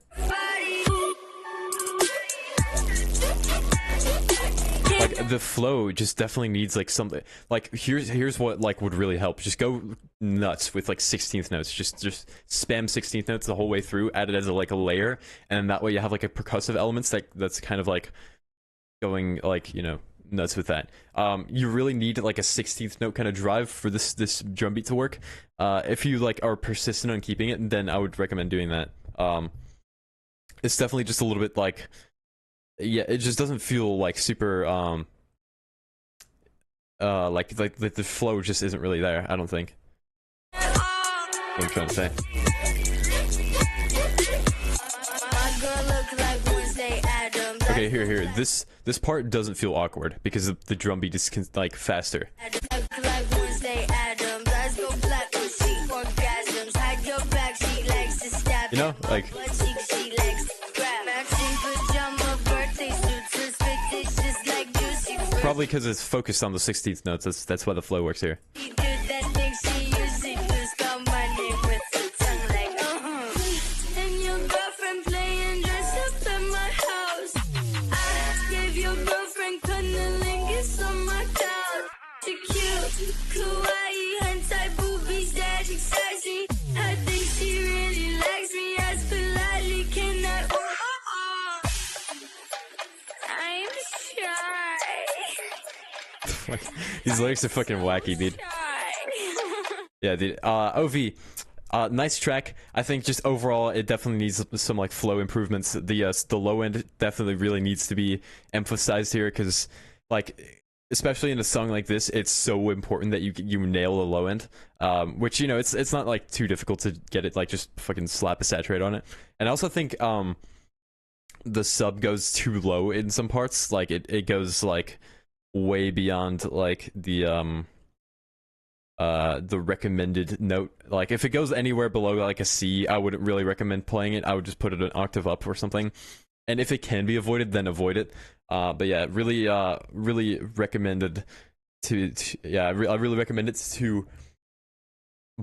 Like the flow just definitely needs like something. Like here's what like would really help. Just go nuts with like 16th notes. Just spam 16th notes the whole way through. Add it as a like a layer, and that way you have like a percussive elements that's kind of like going like, you know, nuts with that. You really need like a 16th note kind of drive for this drum beat to work. If you like are persistent on keeping it, then I would recommend doing that. It's definitely just a little bit like, yeah, it just doesn't feel like super like the flow just isn't really there, I don't think. What I'm trying to say. Okay, here. This part doesn't feel awkward because the drum beat is like faster. You know, like. Probably because it's focused on the 16th notes. That's why the flow works here. These lyrics are fucking wacky, dude. Yeah, dude. OV, nice track. I think just overall, it definitely needs some like flow improvements. The low end definitely really needs to be emphasized here because, like, especially in a song like this, it's so important that you nail the low end. Which, you know, it's not like too difficult to get it. Like, just fucking slap a saturate on it. And I also think the sub goes too low in some parts. Like it goes like way beyond like the recommended note. Like if it goes anywhere below like a C, I wouldn't really recommend playing it. I would just put it an octave up or something. And if it can be avoided, then avoid it. But yeah, really recommended I really recommend it to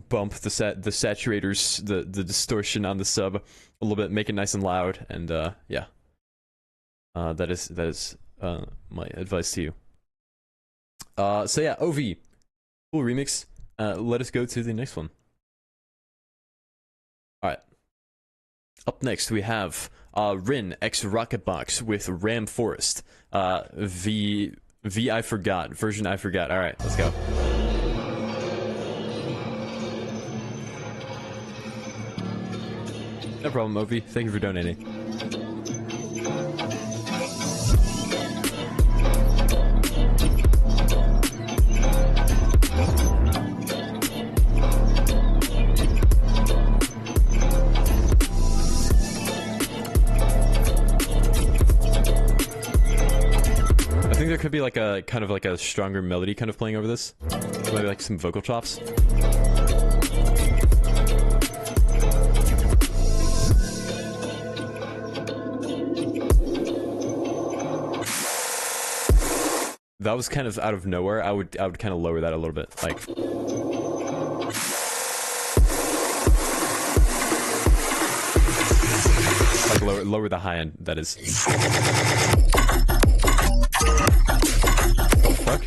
bump the saturators, the distortion on the sub a little bit, make it nice and loud, and yeah. That is my advice to you. So yeah, OV, cool remix. Let us go to the next one. All right. Up next we have Rin x Rocketbox with Ram Forest. V I forgot version. I forgot. All right, let's go. No problem, OV. Thank you for donating. I think there could be like a kind of like a stronger melody kind of playing over this. Maybe like some vocal chops. That was kind of out of nowhere. I would kind of lower that a little bit, like. Like lower the high end, that is. Fuck.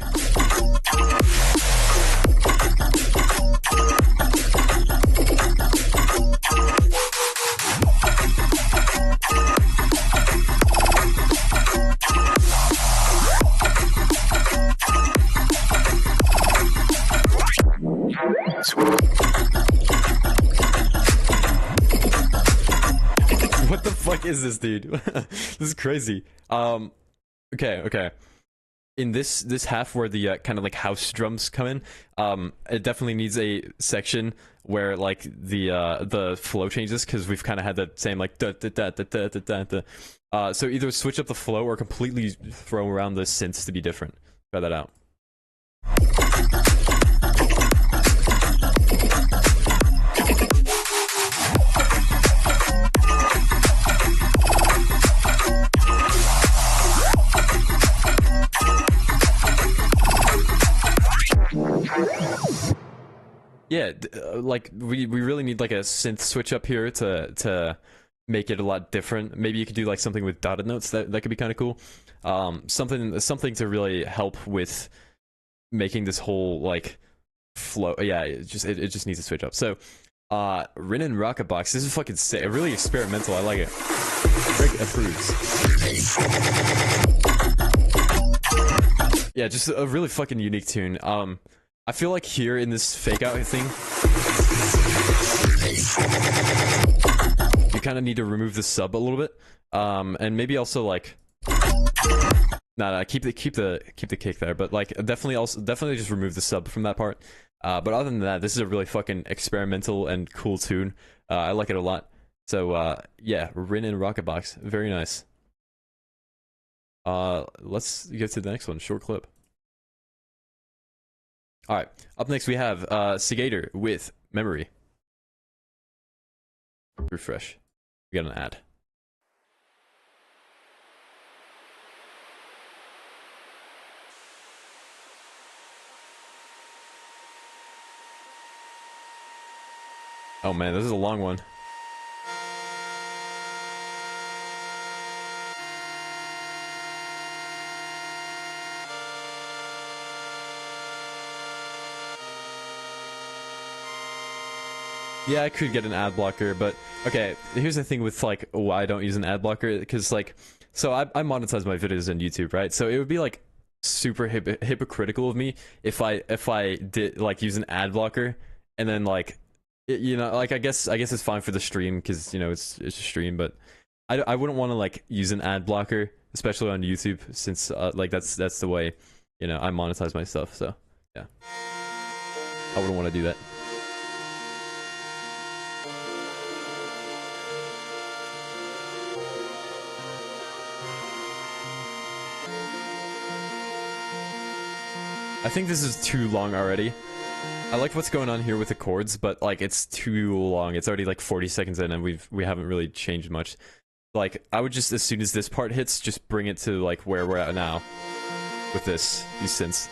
What the fuck is this, dude? This is crazy. Okay. In this half where the kind of like house drums come in, it definitely needs a section where like the flow changes, because we've kind of had that same like da da da da da da da. So either switch up the flow or completely throw around the synths to be different. Try that out. Yeah, like we really need like a synth switch up here to make it a lot different. Maybe you could do like something with dotted notes that could be kind of cool. Something to really help with making this whole like flow. Yeah, it just needs to switch up. So Rin and Rocketbox, this is fucking sick. Really experimental. I like it. Rick approves. Yeah, just a really fucking unique tune. I feel like here in this fake out thing, you kind of need to remove the sub a little bit, and maybe also like, keep the kick there, but like definitely just remove the sub from that part. But other than that, this is a really fucking experimental and cool tune. I like it a lot. So yeah, Rin and Rocketbox, very nice. Let's get to the next one. Short clip. All right, up next we have Segator with Memory. Refresh. We got an ad. Oh man, this is a long one. Yeah, I could get an ad blocker, but okay, here's the thing with like why I don't use an ad blocker, because like, so I monetize my videos on YouTube, right? So it would be like super hypocritical of me if I did like use an ad blocker and then like, you know, like I guess it's fine for the stream because, you know, it's a stream, but I wouldn't want to like use an ad blocker, especially on YouTube, since like that's the way, you know, I monetize my stuff. So yeah, I wouldn't want to do that. I think this is too long already. I like what's going on here with the chords, but like it's too long. It's already like 40 seconds in and we haven't really changed much. Like I would just, as soon as this part hits, just bring it to like where we're at now with these synths.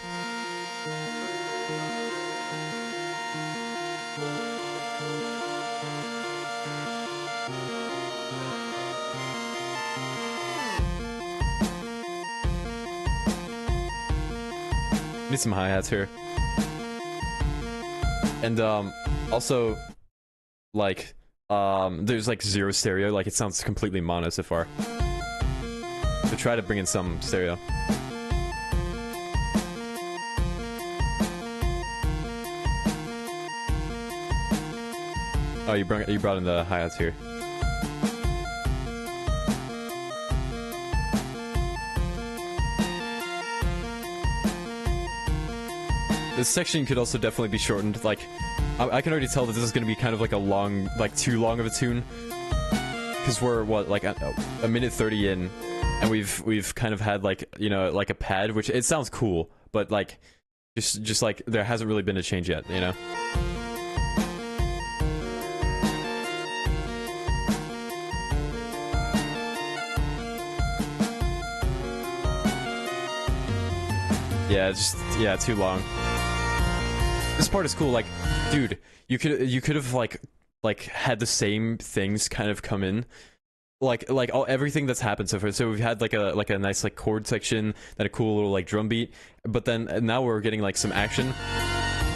Need some hi-hats here. And also like there's like zero stereo, like it sounds completely mono so far. So try to bring in some stereo. Oh, you brought in the hi-hats here. This section could also definitely be shortened. Like, I can already tell that this is going to be kind of like a long, like too long of a tune, because we're what, like a minute 30 in, and we've kind of had like, you know, like a pad, which it sounds cool, but like just like there hasn't really been a change yet, you know. Yeah, it's just, yeah, too long. This part is cool. Like, dude, you could have like had the same things kind of come in, like everything that's happened so far. So we've had like a nice like chord section, then a cool little like drum beat, but then now we're getting like some action.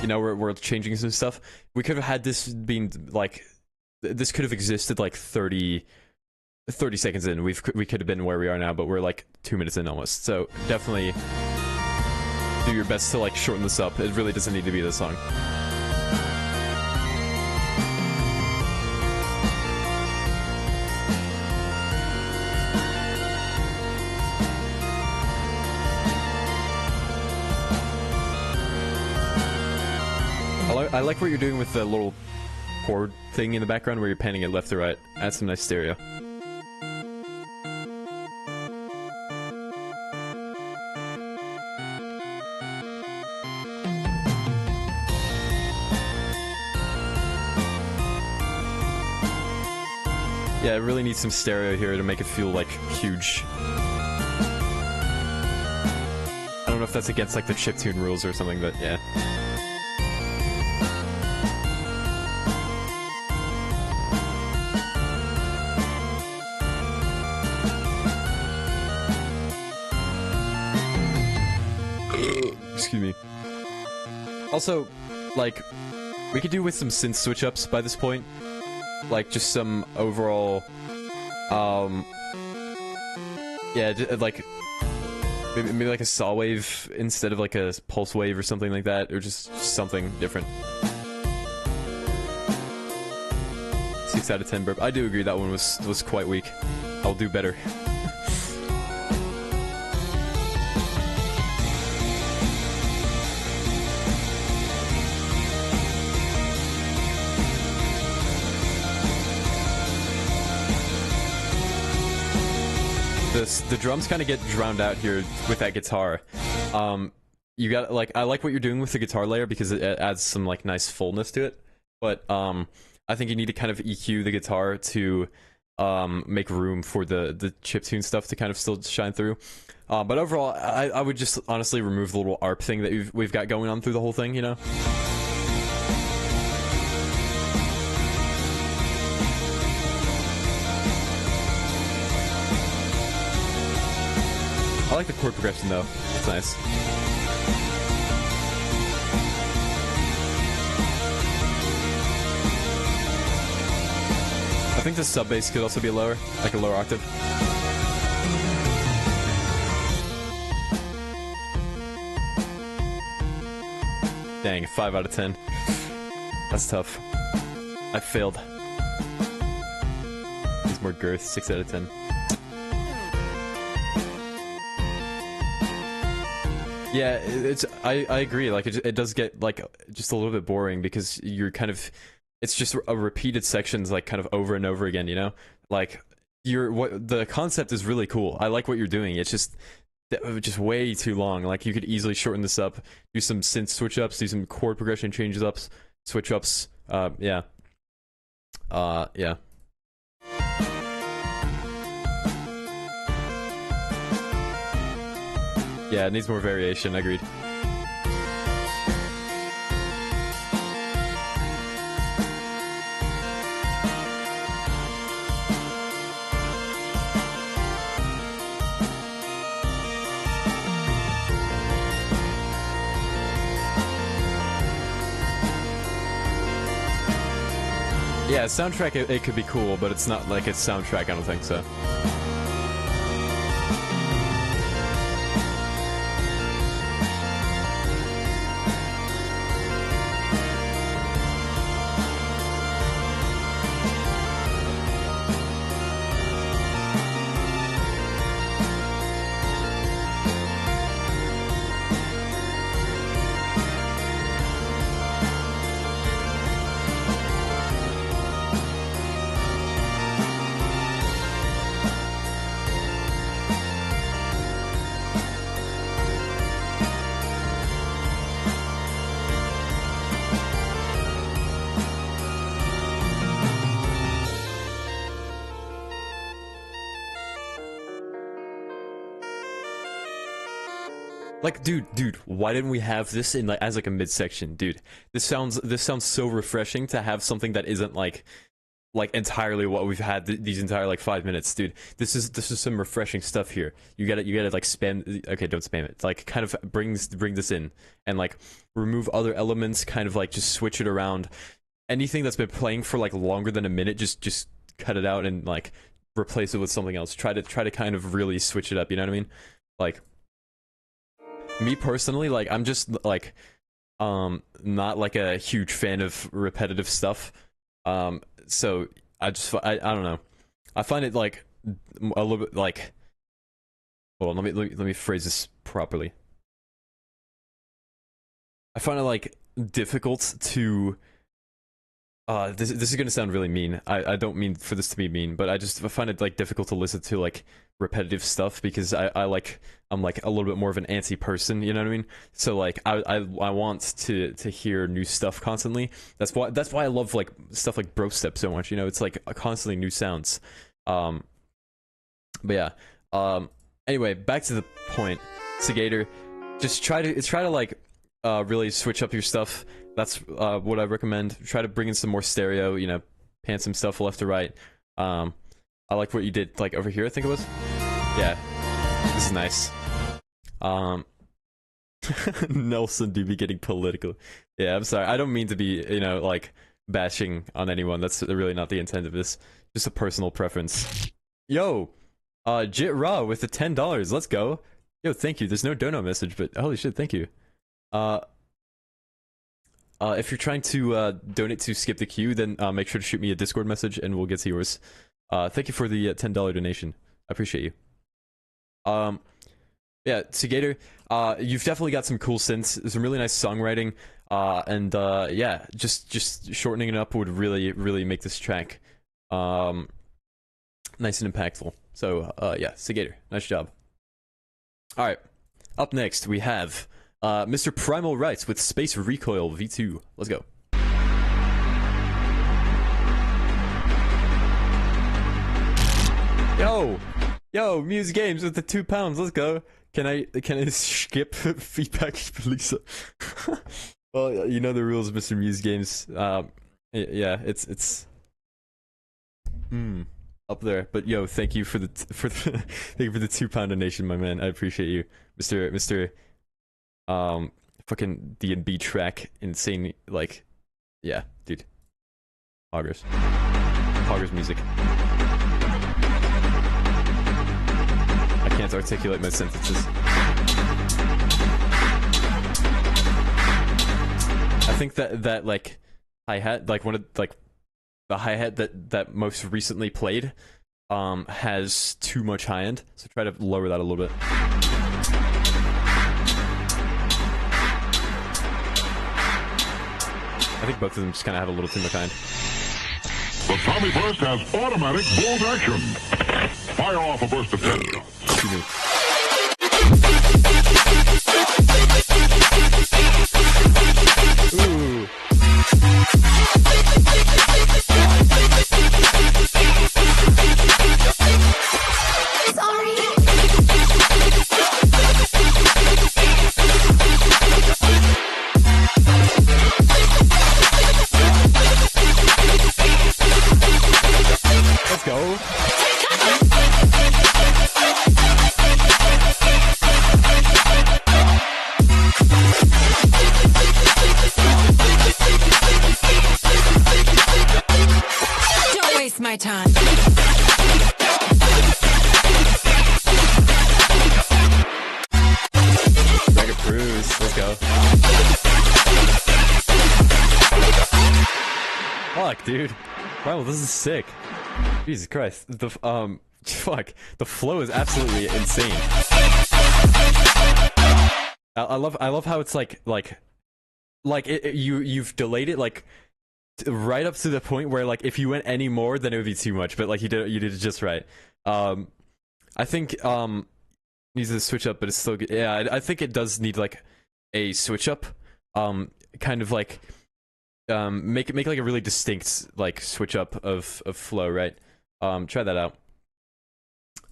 You know, we're changing some stuff. We could have had this being like, this could have existed like 30 seconds in. We could have been where we are now, but we're like 2 minutes in almost. So definitely do your best to like shorten this up. It really doesn't need to be this long. I like what you're doing with the little chord thing in the background where you're panning it left to right. Add some nice stereo. Yeah, it really needs some stereo here to make it feel like huge. I don't know if that's against like the chiptune rules or something, but yeah. Excuse me. Also, like, we could do with some synth switch ups by this point. Like, just some overall, yeah, like, maybe like a saw wave instead of like a pulse wave or something like that, or just something different. 6 out of 10 burp. I do agree that one was quite weak. I'll do better. The drums kind of get drowned out here with that guitar. You got, like, I like what you're doing with the guitar layer because it adds some like nice fullness to it, but I think you need to kind of EQ the guitar to make room for the chiptune stuff to kind of still shine through. But overall, I would just honestly remove the little ARP thing that we've got going on through the whole thing, you know? I like the chord progression though. It's nice. I think the sub bass could also be lower, like a lower octave. Dang, 5 out of 10. That's tough. I failed. Needs more girth, 6 out of 10. Yeah, I agree. Like it does get like just a little bit boring because you're kind of, it's just a repeated sections like kind of over and over again, you know? Like the concept is really cool. I like what you're doing. It's just way too long. Like you could easily shorten this up, do some synth switch ups, do some chord progression changes ups, switch ups. Yeah. Yeah. Yeah, it needs more variation, agreed. Yeah, soundtrack, it could be cool, but it's not like it's soundtrack, I don't think so. Like, dude, why didn't we have this in like as like a midsection, dude? This sounds so refreshing to have something that isn't like entirely what we've had these entire like 5 minutes, dude. This is some refreshing stuff here. You gotta like spam. Okay, don't spam it. Like, kind of bring this in and like remove other elements. Kind of like just switch it around. Anything that's been playing for like longer than a minute, just cut it out and like replace it with something else. Try to kind of really switch it up. You know what I mean? Like. Me personally, like, I'm just like not like a huge fan of repetitive stuff, so I don't know, I find it like a little bit like, hold on, let me phrase this properly. I find it like difficult to this is gonna sound really mean. I don't mean for this to be mean, but I find it like difficult to listen to like repetitive stuff because I'm like a little bit more of an antsy person, you know what I mean? So like I want to hear new stuff constantly. That's why I love like stuff like Bro Step so much, you know? It's like constantly new sounds. But yeah. Anyway, back to the point. Segator, just try to like really switch up your stuff. That's what I recommend. Try to bring in some more stereo, you know, pan some stuff left to right. I like what you did, like, over here, I think it was. Yeah, this is nice. Nelson do be getting political. Yeah, I'm sorry. I don't mean to be, you know, like bashing on anyone. That's really not the intent of this. Just a personal preference. Yo, Jit Raw with the $10. Let's go. Yo, thank you. There's no dono message, but holy shit, thank you. If you're trying to donate to skip the queue, then make sure to shoot me a Discord message and we'll get to yours. Thank you for the $10 donation. I appreciate you. Yeah, Segator, you've definitely got some cool synths, some really nice songwriting, and yeah, just shortening it up would really make this track nice and impactful. So yeah, Segator, nice job. All right, up next we have Mr. Primal Rights with Space Recoil V2. Let's go. Yo, Muse Games with the £2. Let's go. Can I skip feedback, please? Well, you know the rules, Mr. Muse Games. Yeah, it's up there. But yo, thank you for the thank you for the £2 donation, my man. I appreciate you, Mr. Fucking D&B track, insane. Like, yeah, dude. Poggers music. I can't articulate my sentences. I think that like hi-hat, like one of like the hi-hat that most recently played has too much high end, so try to lower that a little bit. I think both of them just kind of have a little too much high end. The Tommy Burst has automatic bolt action. Fire off a burst of 10 shots. Excuse me. Ooh. Sorry. Let's go. Don't waste my time. Ragged Cruise. Let's go. Fuck, dude. Wow, this is sick. Jesus Christ. The fuck. The flow is absolutely insane. I love how it's like you've delayed it like right up to the point where like if you went any more then it would be too much, but like you did it just right. I think needs to switch up, but it's still good. Yeah, I think it does need like a switch up. Kind of like make like a really distinct like switch up of flow, right? Try that out.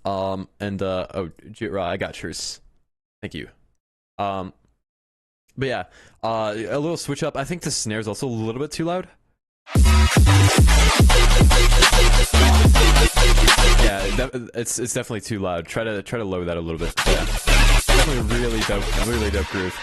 Oh, Jitra, I got yours. Thank you. But yeah, a little switch up. I think the snare is also a little bit too loud. Yeah, it's definitely too loud. Try to lower that a little bit. Yeah, definitely really dope groove.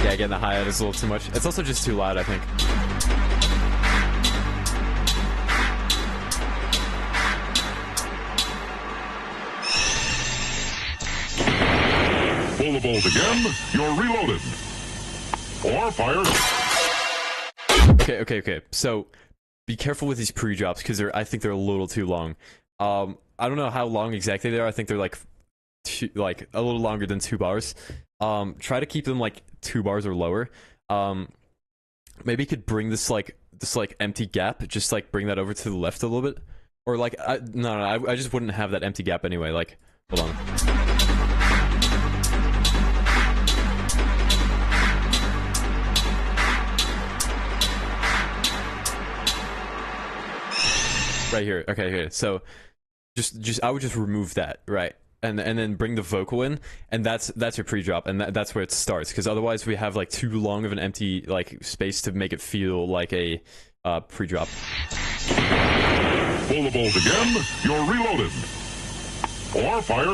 Yeah, again, the hi-hat is a little too much. It's also just too loud, I think. Pull the bolt again, you're reloaded. Or fire. Okay. So, be careful with these pre-drops, because I think they're a little too long. I don't know how long exactly they are. I think they're like a little longer than 2 bars. Try to keep them like 2 bars or lower. Maybe you could bring this empty gap, just like bring that over to the left a little bit, or like I just wouldn't have that empty gap anyway. Like, hold on. Right here. Okay, here. So just I would just remove that, right? and then bring the vocal in, and that's your pre-drop, and that's where it starts. Because otherwise, we have like too long of an empty like space to make it feel like a pre-drop. Pull the bolt again, you're reloaded. Or fire.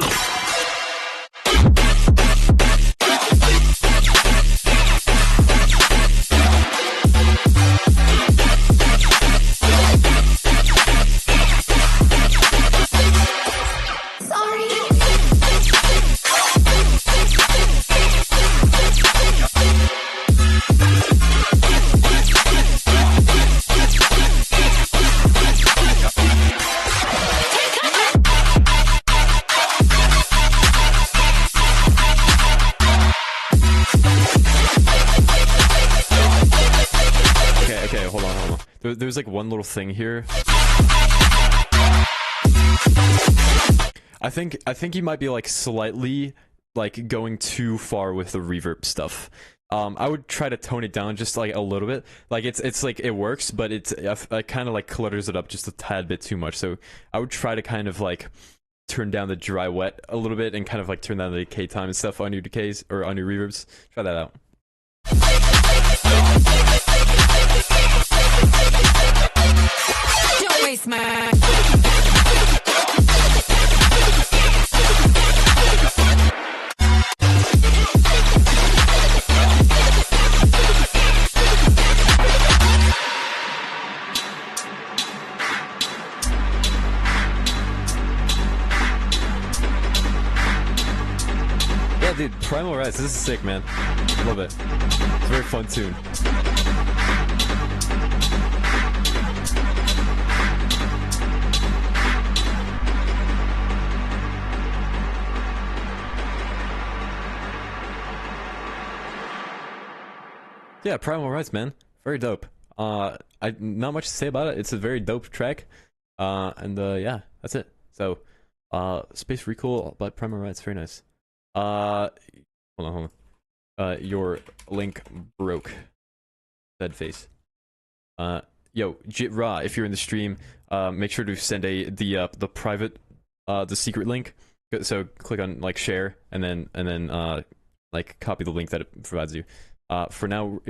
Okay, hold on. There's like one little thing here. I think he might be like slightly like going too far with the reverb stuff. I would try to tone it down just like a little bit. Like it's like it works, but it kind of like clutters it up just a tad bit too much. So I would try to kind of like turn down the dry wet a little bit and kind of like turn down the decay time and stuff on your decays or on your reverbs. Try that out. Don't waste my. Yeah, dude, Primal Rise, this is sick, man. Love it. It's a very fun tune. Yeah, Primal Rise, man. Very dope. Not much to say about it. It's a very dope track. Yeah, that's it. So, Space Recoil by Primal Rise, very nice. Hold on. Your link broke. Dead face. Yo, Jit-Ra, if you're in the stream, make sure to send the private, the secret link. So click on like share, and then like copy the link that it provides you. For now,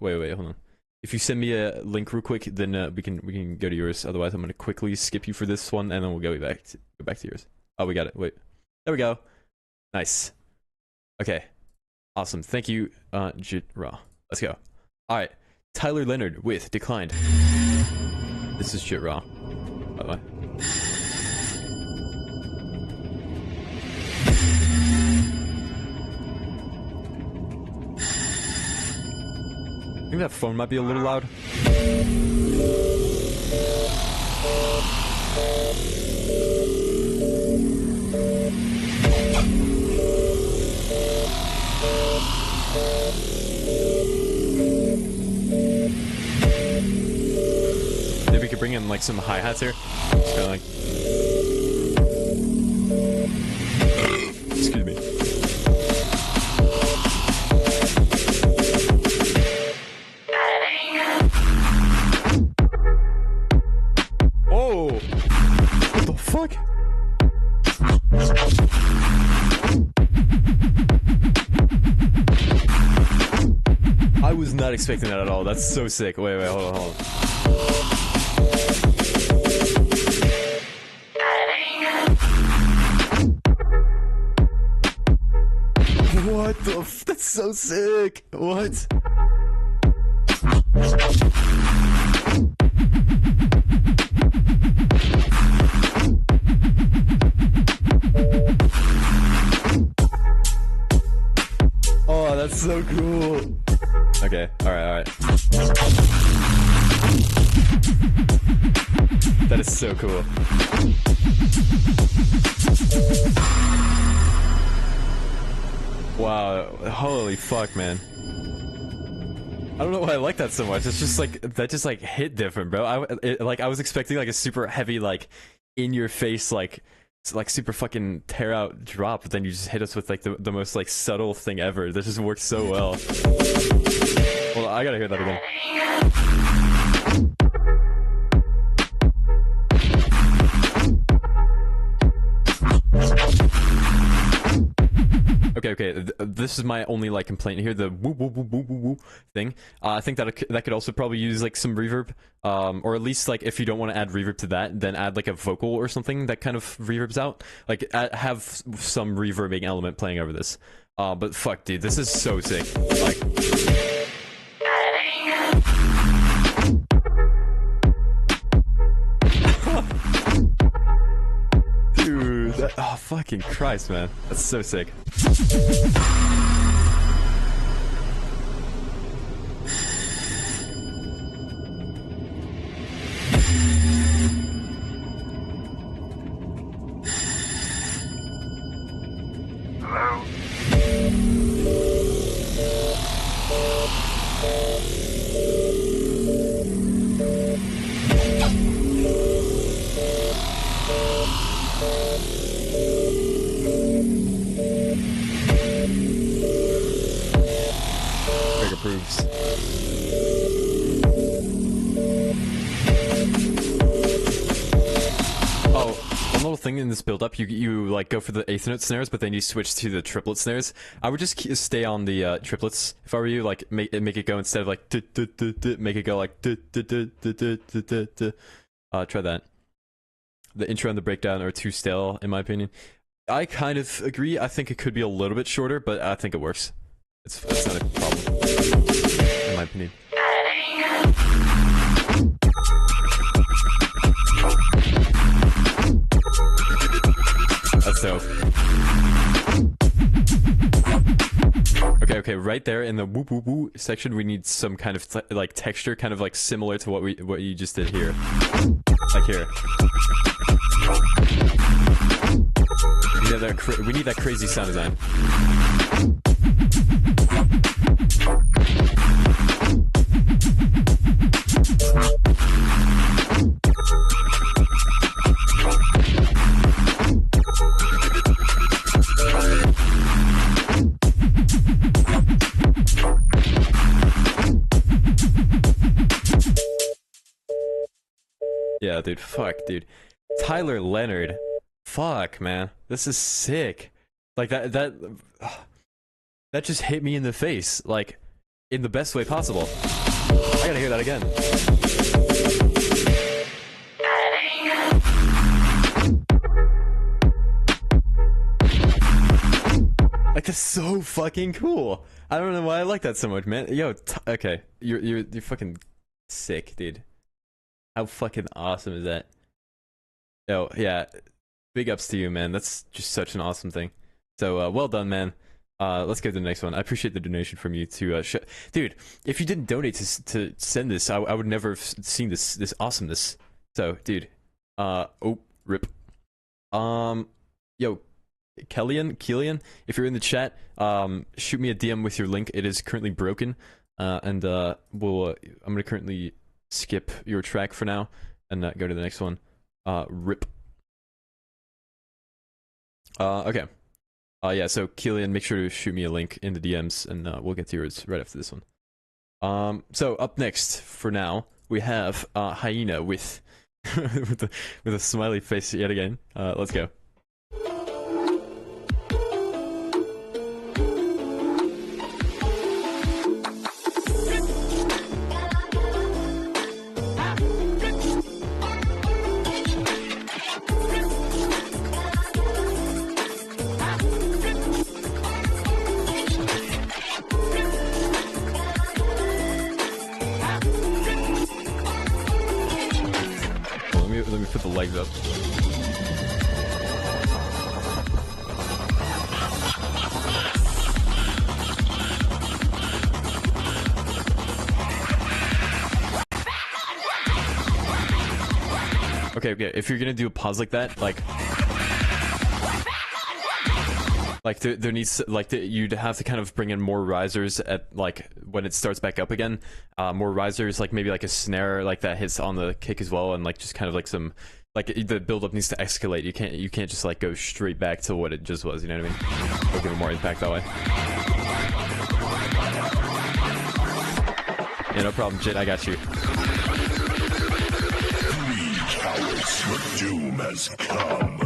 wait, hold on. If you send me a link real quick, then we can go to yours. Otherwise, I'm gonna quickly skip you for this one, and then we'll go back to yours. Oh, we got it. Wait, there we go. Nice. Okay. Awesome. Thank you, Jit-Ra. Let's go. All right. Tyler Leonard with Declined. This is Jit-Ra, by the way. I think that phone might be a little loud. Maybe we could bring in like some hi-hats here. Just kinda like... Excuse me. Oh! What the fuck? I was not expecting that at all. That's so sick. Wait, hold on. What the f- That's so sick! What? Oh, that's so cool! Okay, alright. That is so cool. Wow, holy fuck, man. I don't know why I like that so much. It's just like, that just like hit different, bro. I was expecting like a super heavy, like, in your face, like super fucking tear out drop, but then you just hit us with like the most like subtle thing ever. This just works so well. Well, I gotta hear that again. this is my only like complaint here, the woo woo woo woo woo woo thing. I think that that could also probably use like some reverb, or at least like if you don't want to add reverb to that, then add like a vocal or something that kind of reverbs out. Like have some reverbing element playing over this. But fuck, dude, this is so sick. Like. Dude, oh fucking Christ, man, that's so sick. Greg approves. Oh, one little thing in this build-up, you like go for the eighth note snares, but then you switch to the triplet snares. I would just stay on the triplets if I were you. Like make it go instead of like make it go like try that. The intro and the breakdown are too stale, in my opinion. I kind of agree. I think it could be a little bit shorter, but I think it works. It's not a problem, in my opinion. That's dope. Okay, right there in the woo woo woo section, we need some kind of like texture, kind of like similar to what you just did here, like here. We need that crazy sound design. Yeah, dude, fuck, dude. Tyler Leonard. Fuck, man. This is sick. Like, that just hit me in the face, like, in the best way possible. I gotta hear that again. Like, that's so fucking cool. I don't know why I like that so much, man. Yo, okay. You're fucking sick, dude. How fucking awesome is that? Yo, yeah. Big ups to you, man. That's just such an awesome thing. So, well done, man. Let's go to the next one. I appreciate the donation from you to dude, if you didn't donate to send this, I would never have seen this awesomeness. So, dude, oh, rip. Yo, Killian, if you're in the chat, shoot me a DM with your link. It is currently broken, and I'm gonna currently skip your track for now and go to the next one. Rip. Okay. Yeah, so Keelan, make sure to shoot me a link in the DMs, and we'll get to yours right after this one. So up next, for now, we have Hyena with with a smiley face yet again. Let's go. Let me put the legs up. Okay, if you're gonna do a pause like that, like there needs you'd have to kind of bring in more risers at like when it starts back up again, more risers, like maybe like a snare like that hits on the kick as well, and like just kind of like some like the build up needs to escalate. You can't just like go straight back to what it just was, you know what I mean? It'll give it more impact that way. Yeah, no problem, Jit, I got you. The doom has come.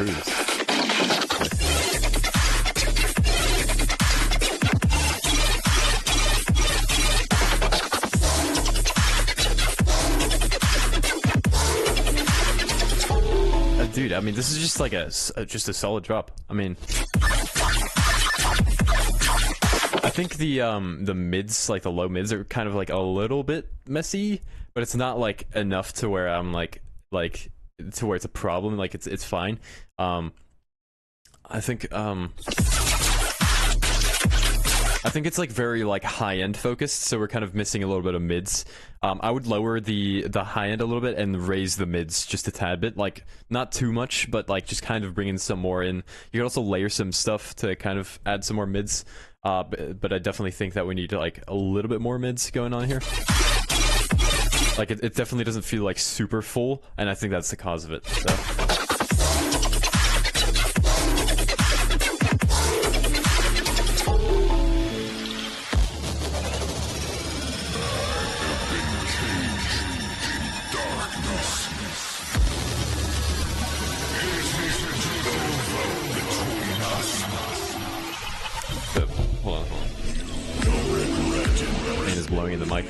cruise. Dude, I mean, this is just like just a solid drop. I mean, I think the mids, like the low mids, are kind of like a little bit messy, but it's not like enough to where I'm like to where it's a problem. Like it's fine. I think it's like very like high end focused, so we're kind of missing a little bit of mids. I would lower the high end a little bit and raise the mids just a tad bit, like not too much, but like just kind of bring in some more in. You could also layer some stuff to kind of add some more mids, but I definitely think that we need like a little bit more mids going on here. Like it definitely doesn't feel like super full, and I think that's the cause of it. So. Hold on. Pain is blowing in the mic.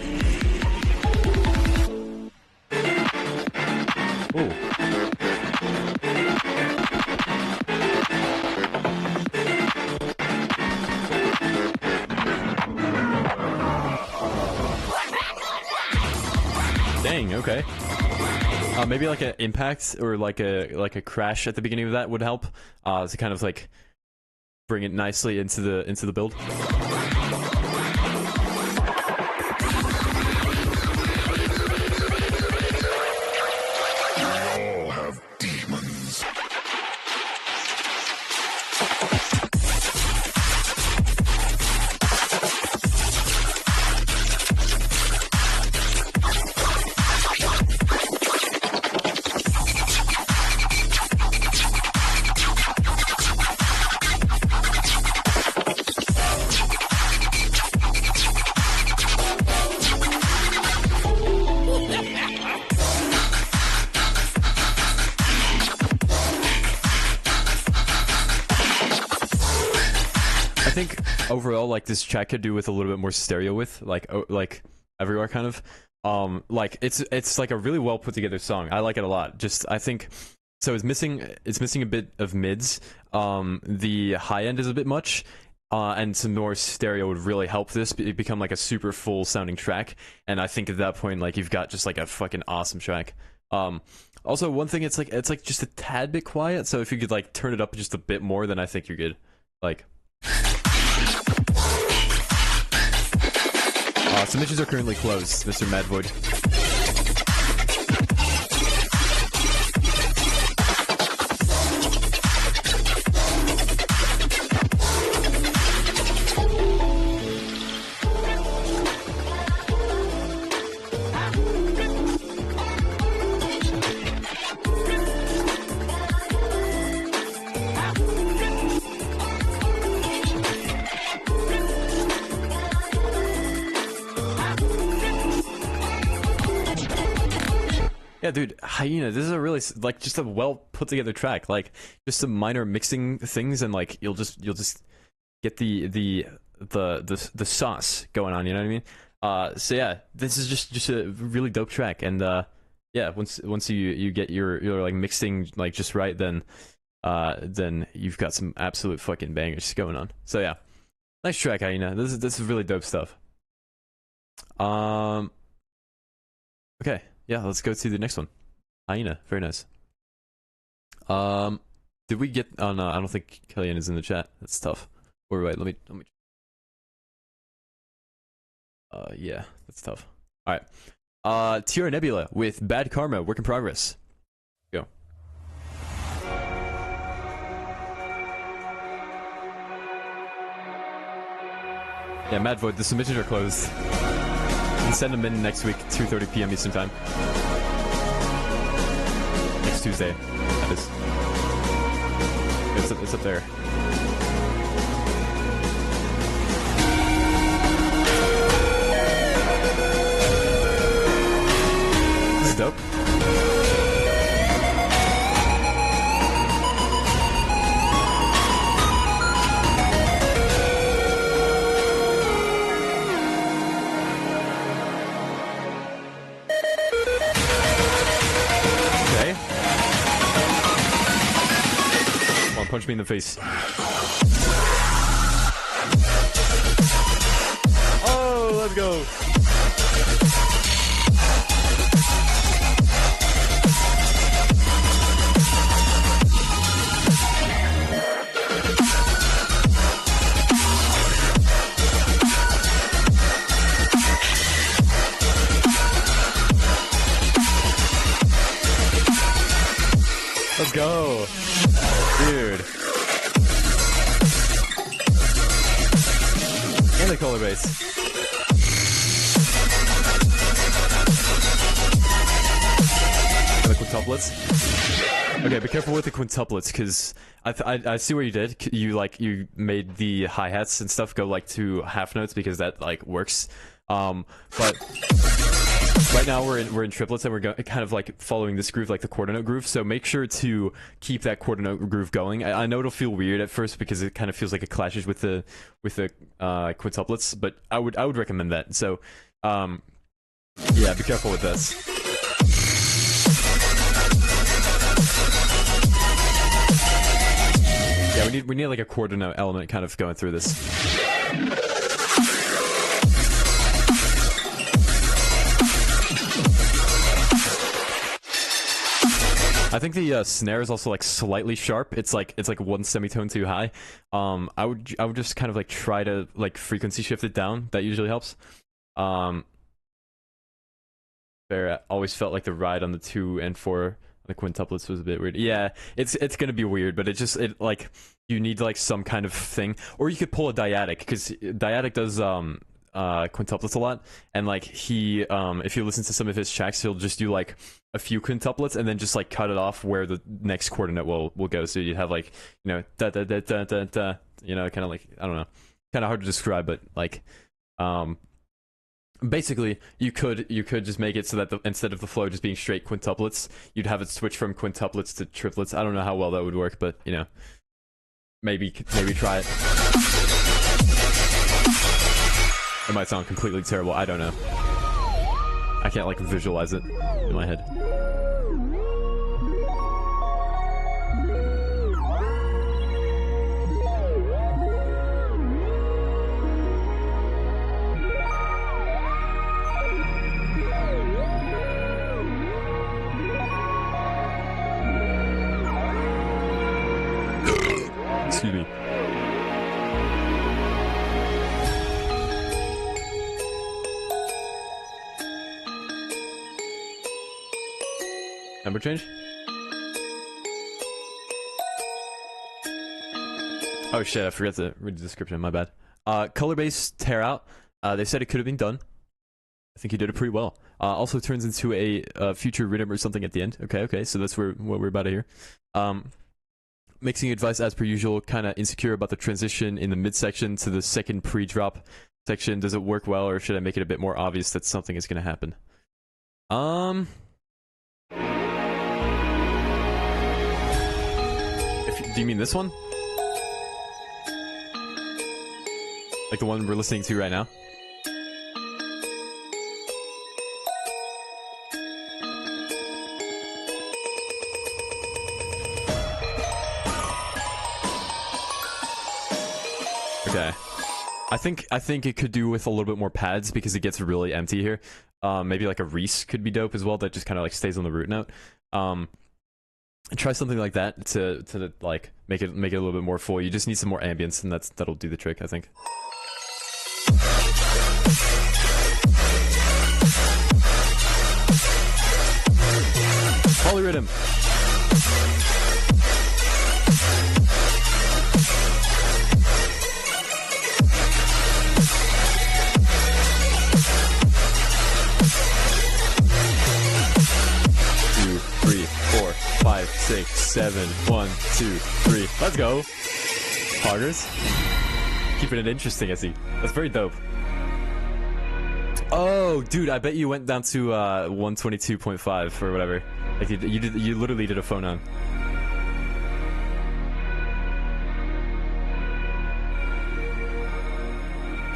Ooh. Dang, okay. Maybe like an impact or like a crash at the beginning of that would help. To kind of like bring it nicely into the build. I think overall, like this track could do with a little bit more stereo width, like everywhere kind of. Like it's like a really well put together song. I like it a lot. Just I think so. It's missing a bit of mids. The high end is a bit much. And some more stereo would really help this become like a super full sounding track. And I think at that point, like you've got just like a fucking awesome track. Also, one thing, it's like just a tad bit quiet. So if you could like turn it up just a bit more, then I think you're good. Like. Submissions are currently closed, Mr. Madvoid. Yeah, dude, Hyena, this is a really, like, just a well put together track. Like, just some minor mixing things, and like you'll just get the sauce going on. You know what I mean? So yeah, this is just a really dope track, and yeah, once you get your like mixing like just right, then you've got some absolute fucking bangers going on. So yeah, nice track, Hyena. This is really dope stuff. Okay. Yeah, let's go to the next one. Hyena, very nice. Did we get? Oh no, I don't think Kellyanne is in the chat. That's tough. Or wait, let me. Yeah, that's tough. All right. Tierra Nebula with Bad Karma, work in progress. Go. Yeah, Madvoid, the submissions are closed. You can send them in next week, 2:30 p.m. Eastern Time. Next Tuesday, that is. It's up there. This is dope. Punch me in the face. Oh, let's go. Let's go. Dude. And the color base. And the quintuplets. Okay, be careful with the quintuplets, because I see what you did. You made the hi-hats and stuff go like to half notes because that like works. But right now we're in triplets and we're kind of like following this groove, like the quarter note groove. So make sure to keep that quarter note groove going. I know it'll feel weird at first because it kind of feels like it clashes with the quintuplets, but I would recommend that. So yeah, be careful with this. Yeah, we need like a quarter note element kind of going through this. I think the snare is also like slightly sharp. It's like one semitone too high. I would just kind of like try to like frequency shift it down. That usually helps. There always felt like the ride on the 2 and 4 the quintuplets was a bit weird. Yeah, it's gonna be weird, but it like you need like some kind of thing, or you could pull a dyadic, because dyadic does quintuplets a lot, and like he if you listen to some of his tracks, he'll just do like a few quintuplets and then just like cut it off where the next quarter note will go. So you'd have like, you know, da da da da da da, you know, kind of like, I don't know, kind of hard to describe, but like basically you could just make it so that instead of the flow just being straight quintuplets, you'd have it switch from quintuplets to triplets. I don't know how well that would work, but you know, maybe try it. It might sound completely terrible, I don't know. I can't like visualize it in my head. Excuse me. Number change? Oh shit, I forgot to read the description, my bad. Color base tear out. They said it could have been done. I think you did it pretty well. Also turns into a future rhythm or something at the end. Okay, so that's what we're about to hear. Mixing advice as per usual, kind of insecure about the transition in the midsection to the second pre-drop section. Does it work well, or should I make it a bit more obvious that something is going to happen? Do you mean this one? Like the one we're listening to right now? Okay. I think it could do with a little bit more pads because it gets really empty here. Maybe like a Reese could be dope as well, that just kind of like stays on the root note. Try something like that to like make it a little bit more full. You just need some more ambience, and that'll do the trick, I think. Polyrhythm. 5, 6, 7, 1, 2, 3. Let's go. Poggers. Keeping it interesting, I see. That's very dope. Oh, dude, I bet you went down to 122.5 or whatever. Like you literally did a phonon.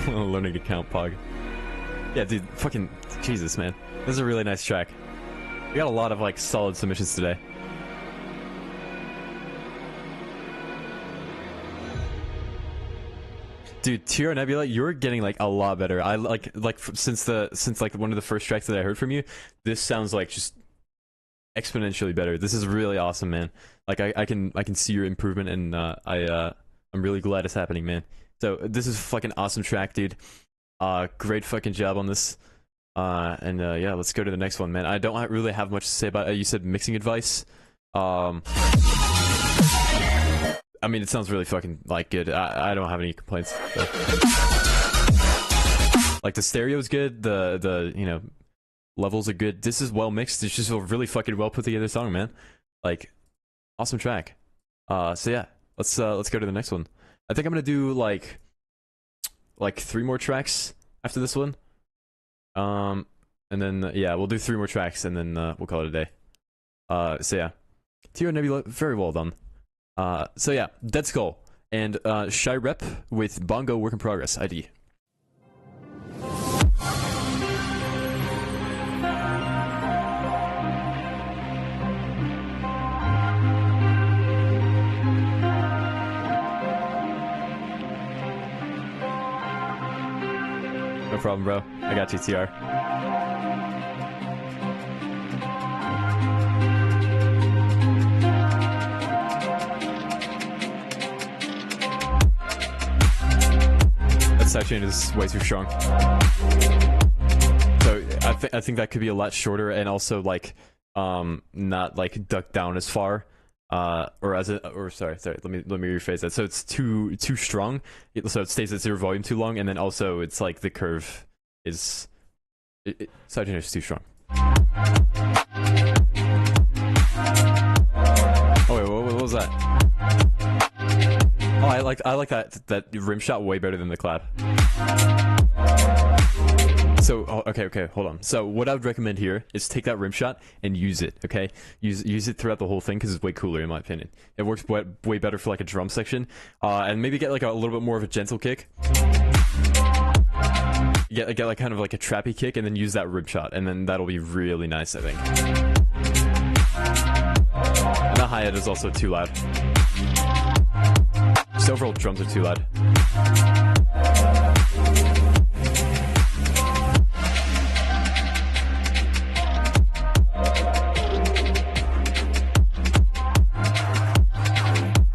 Learning to count, Pog. Yeah, dude, fucking Jesus, man. This is a really nice track. We got a lot of like solid submissions today. Dude, TR Nebula, you're getting like a lot better. I since like one of the first tracks that I heard from you, this sounds like just exponentially better. This is really awesome, man. Like I can see your improvement, and I'm really glad it's happening, man. So this is a fucking awesome track, dude. Great fucking job on this. Yeah, let's go to the next one, man. I don't really have much to say about it. You said mixing advice. I mean, it sounds really fucking like good. I don't have any complaints. So. Like the stereo's good. The you know, levels are good. This is well mixed. It's just a really fucking well put together song, man. Like, awesome track. So yeah, let's go to the next one. I think I'm gonna do like 3 more tracks after this one. And then yeah, we'll do 3 more tracks, and then we'll call it a day. So yeah, TR Nebula, very well done. So yeah, Dead Skull and Shy Rep with Bongo Work in Progress ID. No problem, bro. I got you, TR. That sidechain is way too strong. So I think that could be a lot shorter, and also like not like ducked down as far. Sorry, let me rephrase that. So it's too strong, so it stays at 0 volume too long, and then also it's like the curve is sidechain is too strong. Oh wait, what was that? Oh, I like that rim shot way better than the clap. So okay, hold on. So what I would recommend here is take that rim shot and use it. Okay, use it throughout the whole thing, because it's way cooler in my opinion. It works way better for like a drum section, and maybe get like a little bit more of a gentle kick. Get like kind of like a trappy kick, and then use that rim shot, and then that'll be really nice, I think. And the hi-hat is also too loud. Just overall drums are too loud.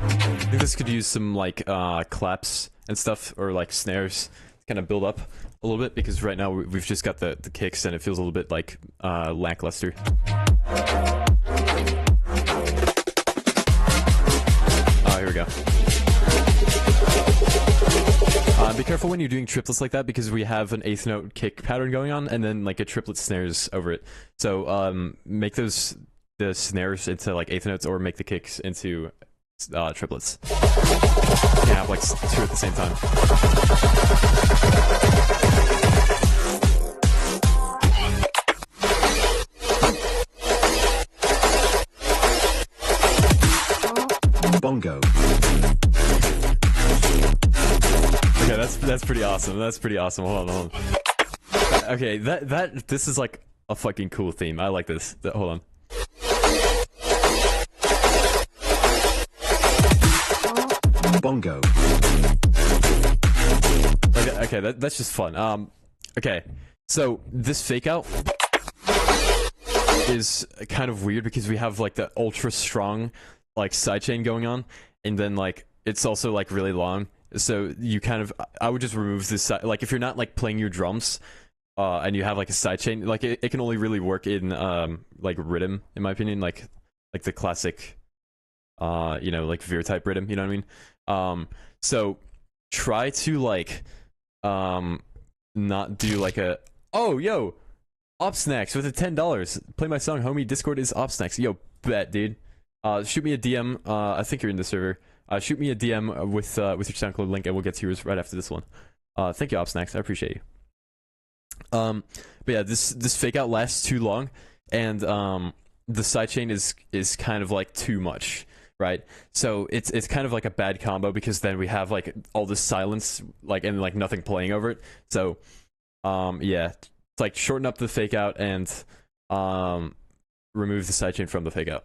I think this could use some like claps and stuff, or like snares to kind of build up a little bit, because right now we've just got the kicks, and it feels a little bit like lackluster. Here we go. Be careful when you're doing triplets like that, because we have an 8th note kick pattern going on, and then like a triplet snares over it. So make the snares into like 8th notes, or make the kicks into triplets. You can have like 2 at the same time. Bongo. Okay, that's pretty awesome. That's pretty awesome. Hold on. Okay, this is like a fucking cool theme. I like this. Hold on. Bongo. Okay, that's just fun. Okay, so this fake out is kind of weird, because we have like the ultra strong like sidechain going on, and then like it's also like really long. So you kind of, I would just remove this side. Like if you're not like playing your drums, and you have like a sidechain, like it can only really work in like rhythm, in my opinion, like the classic, you know, like Veer type rhythm. You know what I mean? So try to like not do like a Opsnacks with a $10. Play my song, homie. Discord is Opsnacks. Yo, bet, dude. Shoot me a DM. I think you're in the server. Shoot me a DM with your SoundCloud link, and we'll get to yours right after this one. Thank you, Opsnacks. I appreciate you. But yeah, this fake out lasts too long, and the sidechain is kind of like too much, right? So it's kind of like a bad combo, because then we have like all this silence, like, and like nothing playing over it. So yeah, it's like shorten up the fake out and remove the sidechain from the fake out.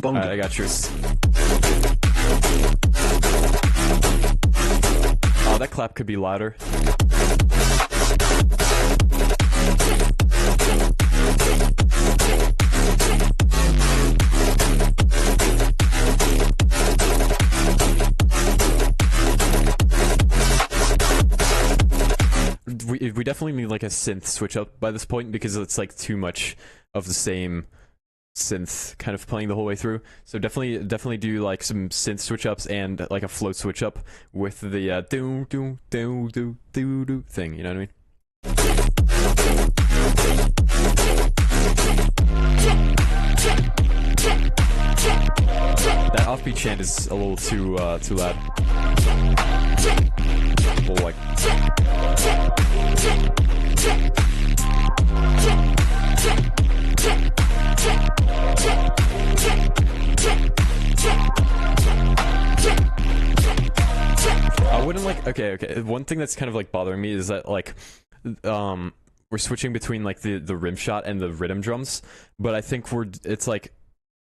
Bongo. Alright, I got yours. Oh, that clap could be louder. We definitely need like a synth switch up by this point because it's like too much of the same synth kind of playing the whole way through. So definitely do like some synth switch ups and like a float switch up with the do do do do do do thing. You know what I mean? That offbeat chant is a little too loud. A little like. I wouldn't like. Okay. One thing that's kind of like bothering me is that like, we're switching between like the rim shot and the rhythm drums, but I think it's like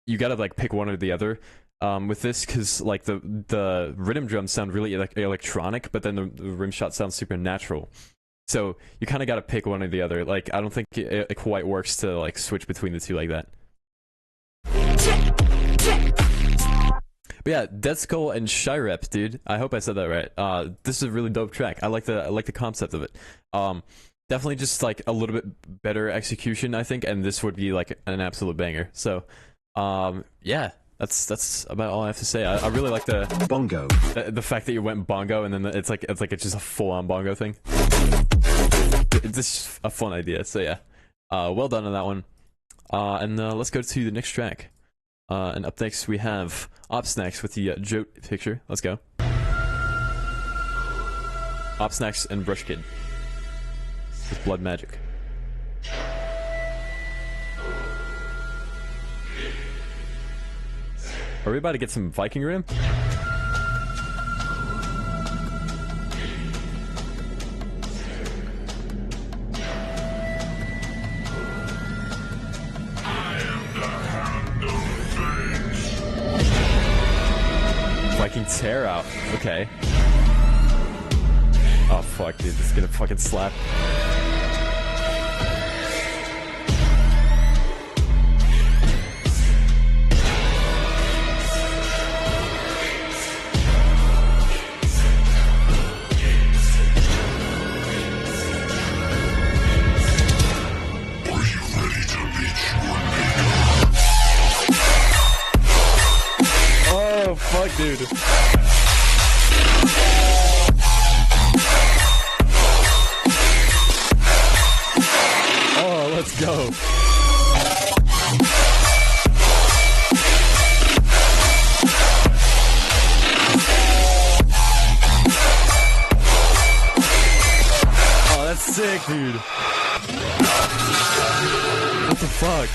you gotta like pick one or the other. With this, because like the rhythm drums sound really electronic, but then the rim shot sounds super natural. So you kind of got to pick one or the other. Like I don't think it quite works to like switch between the two like that. But yeah, Dead Skull and Shyrep, dude. I hope I said that right. This is a really dope track. I like the concept of it. Definitely just like a little bit better execution, I think, and this would be like an absolute banger. So, yeah. That's about all I have to say. I really like the Bongo. The fact that you went bongo and then it's just a full-on bongo thing. It's just a fun idea. So yeah, well done on that one. And let's go to the next track. And up next we have Opsnacks with the Jote picture. Let's go. Opsnacks and Brush Kid with Blood Magic. Are we about to get some Viking Rim? Viking tear out. Okay. Oh fuck, dude, this is gonna fucking slap. Fuck, dude. Oh, let's go. Oh, that's sick, dude. What the fuck?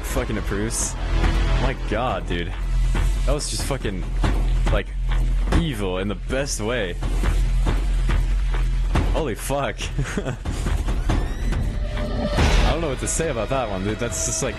Fucking approves. My god, dude. That was just fucking, like, evil in the best way. Holy fuck. I don't know what to say about that one, dude. That's just like...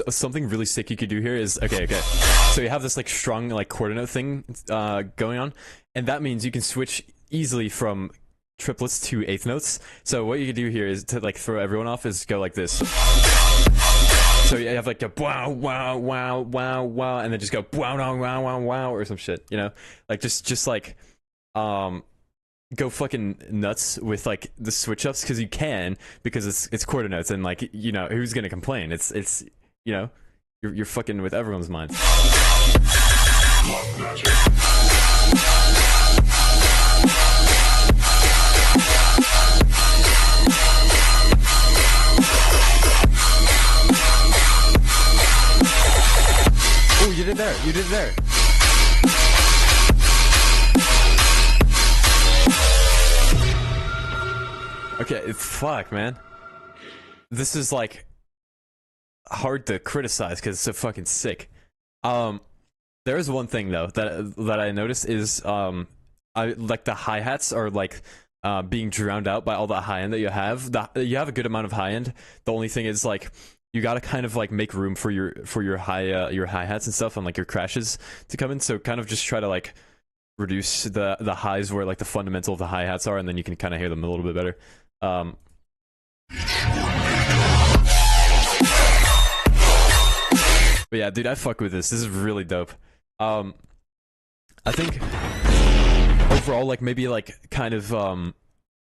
something really sick you could do here is okay. So you have this like strong like quarter note thing going on, and that means you can switch easily from triplets to eighth notes. So what you can do here is to like throw everyone off is go like this. So you have like a wow wow wow wow wow, and then just go wow wow wow wow wow or some shit, you know, like just like go fucking nuts with like the switch ups because you can, because it's quarter notes, and like, you know, who's gonna complain? It's you know, you're fucking with everyone's minds. Oh, you did there. You did there. Okay, fuck, man. This is like hard to criticize because it's so fucking sick. There is one thing though that I noticed is I like the hi-hats are like being drowned out by all the high end that you have. You have a good amount of high end. The only thing is like you gotta kind of like make room for your hi-hats and stuff and like your crashes to come in. So kind of just try to like reduce the highs where like the fundamental of the hi-hats are, and then you can kind of hear them a little bit better. But yeah, dude, I fuck with this. This is really dope. I think overall, like maybe like kind of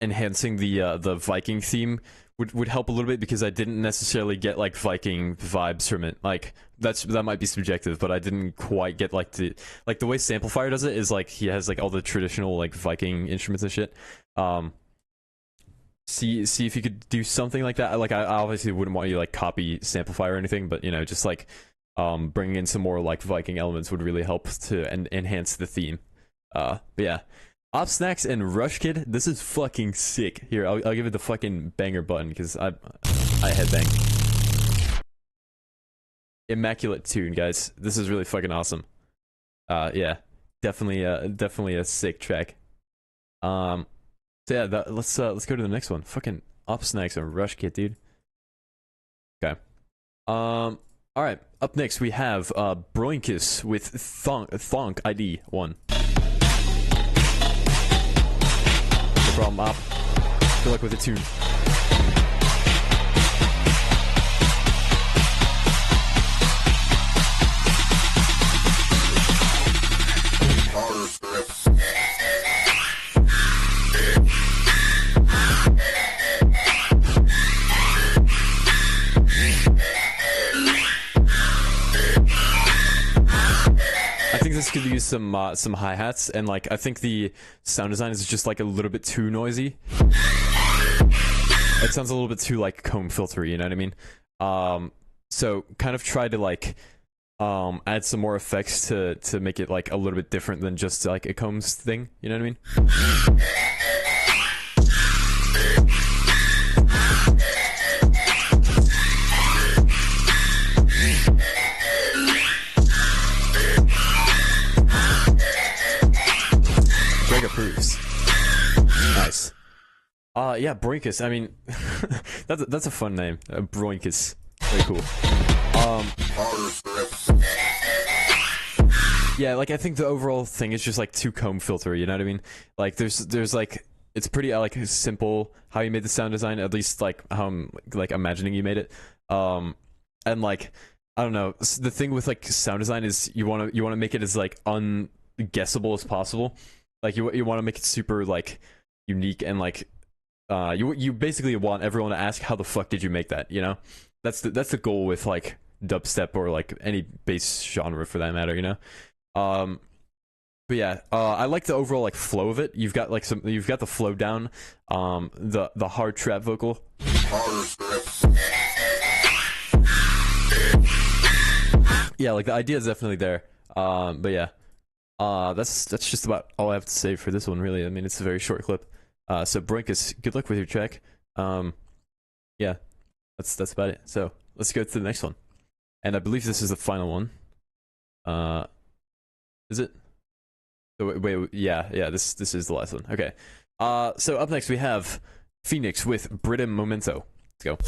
enhancing the Viking theme would help a little bit, because I didn't necessarily get like Viking vibes from it. Like that might be subjective, but I didn't quite get like the way Samplifier does it is like he has like all the traditional like Viking instruments and shit. See if you could do something like that. Like I obviously wouldn't want you to like copy Samplifier or anything, but you know, just like bringing in some more like Viking elements would really help to enhance the theme. But yeah, Op Snacks and Rush Kid, this is fucking sick. Here, I'll give it the fucking banger button because I headbang. Immaculate tune, guys. This is really fucking awesome. Yeah, definitely a sick track. So yeah, let's go to the next one. Fucking Op Snacks and Rush Kid, dude. Okay. All right. Up next we have Broinkus with Thonk ID 1. No problem, Op. Good luck with the tune. This could use some hi-hats, and like I think the sound design is just like a little bit too noisy. It sounds a little bit too like comb filtery, you know what I mean? So kind of try to like add some more effects to make it like a little bit different than just like a combs thing, you know what I mean? Approves. Nice. Yeah, Broinkus. I mean, that's a fun name. Broinkus. Very cool. Yeah, like I think the overall thing is just like too comb filter. You know what I mean? Like there's like it's pretty like simple how you made the sound design. At least like how I'm like imagining you made it. And like I don't know. The thing with like sound design is you want to make it as like unguessable as possible. Like you want to make it super like unique, and like you basically want everyone to ask how the fuck did you make that, you know? That's the goal with like dubstep or like any bass genre for that matter, you know? But yeah, I like the overall like flow of it. You've got the flow down, the hard trap vocal. Yeah, like the idea is definitely there. But yeah. That's just about all I have to say for this one, really. I mean, it's a very short clip. So Broinkus, good luck with your track. Yeah, that's about it. So let's go to the next one, and I believe this is the final one. Is it? So wait, yeah, this is the last one. Okay. So up next we have Phoenix with Britta Momento. Let's go.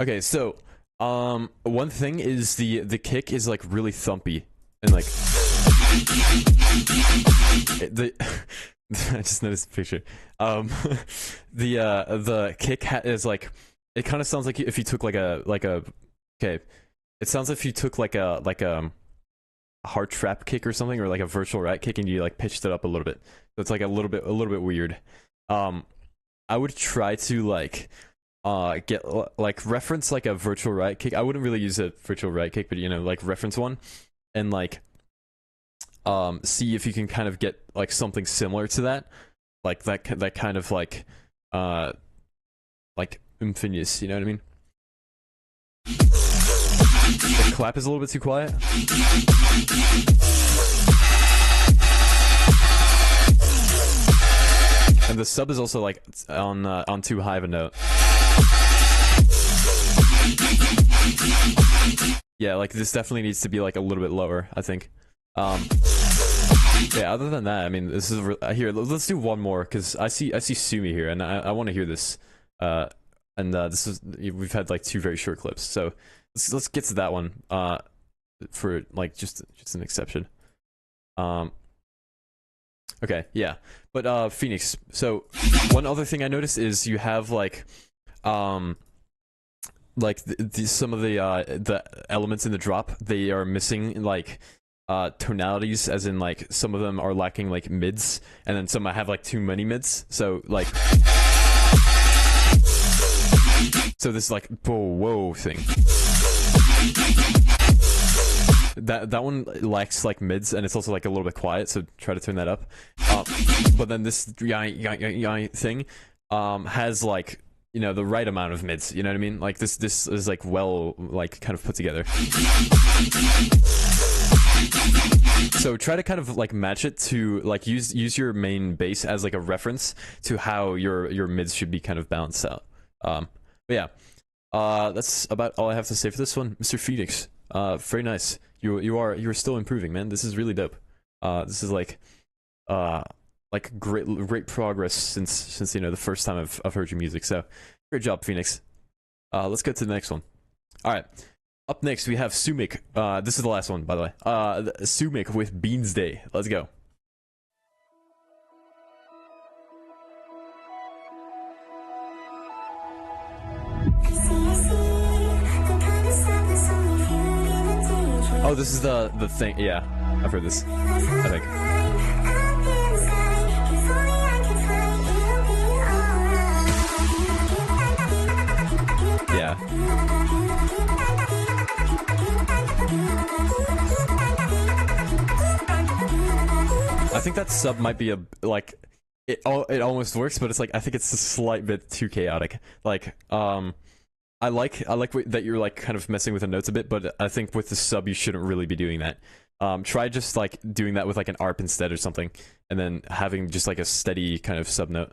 Okay, so one thing is the kick is like really thumpy and like the I just noticed the picture. The kick is like, it kind of sounds like if you took like a okay, it sounds like if you took like a hard trap kick or something, or like a virtual rat kick, and you like pitched it up a little bit. So it's like a little bit weird. I would try to like get like reference like a virtual right kick. I wouldn't really use a virtual right kick, but you know, like reference one and like see if you can kind of get like something similar to that, like that kind of like oomphiness, you know what I mean? The clap is a little bit too quiet. And the sub is also like on too high of a note. Yeah, like this definitely needs to be like a little bit lower, I think. Yeah, other than that, I mean, this is here. Let's do one more because I see Sumi here, and I want to hear this. This is, we've had like two very short clips, so let's get to that one. For like just an exception. Okay, yeah, but Phoenix. So one other thing I noticed is you have like some of the elements in the drop, they are missing like tonalities, as in like some of them are lacking like mids, and then some have like too many mids. So like, so this like whoa thing. That one lacks like mids, and it's also like a little bit quiet, so try to turn that up. But then this thing has like, you know, the right amount of mids, you know what I mean? Like this is like well, like kind of put together. So try to kind of like match it to like use your main bass as like a reference to how your mids should be kind of balanced out. But yeah, that's about all I have to say for this one, Mr. Phoenix. Very nice. You're still improving, man. This is really dope. This is like great progress since you know the first time I've heard your music. So great job, Phoenix. Let's get to the next one. All right. Up next we have Sumik. This is the last one, by the way. Sumik with Beans Day. Let's go. Oh, this is the thing. Yeah, I've heard this, I think. Yeah. I think that sub might be a like it almost works, but it's like I think it's a slight bit too chaotic. Like I like that you're like kind of messing with the notes a bit, but I think with the sub you shouldn't really be doing that. Try just like doing that with like an ARP instead or something, and then having just like a steady kind of sub note.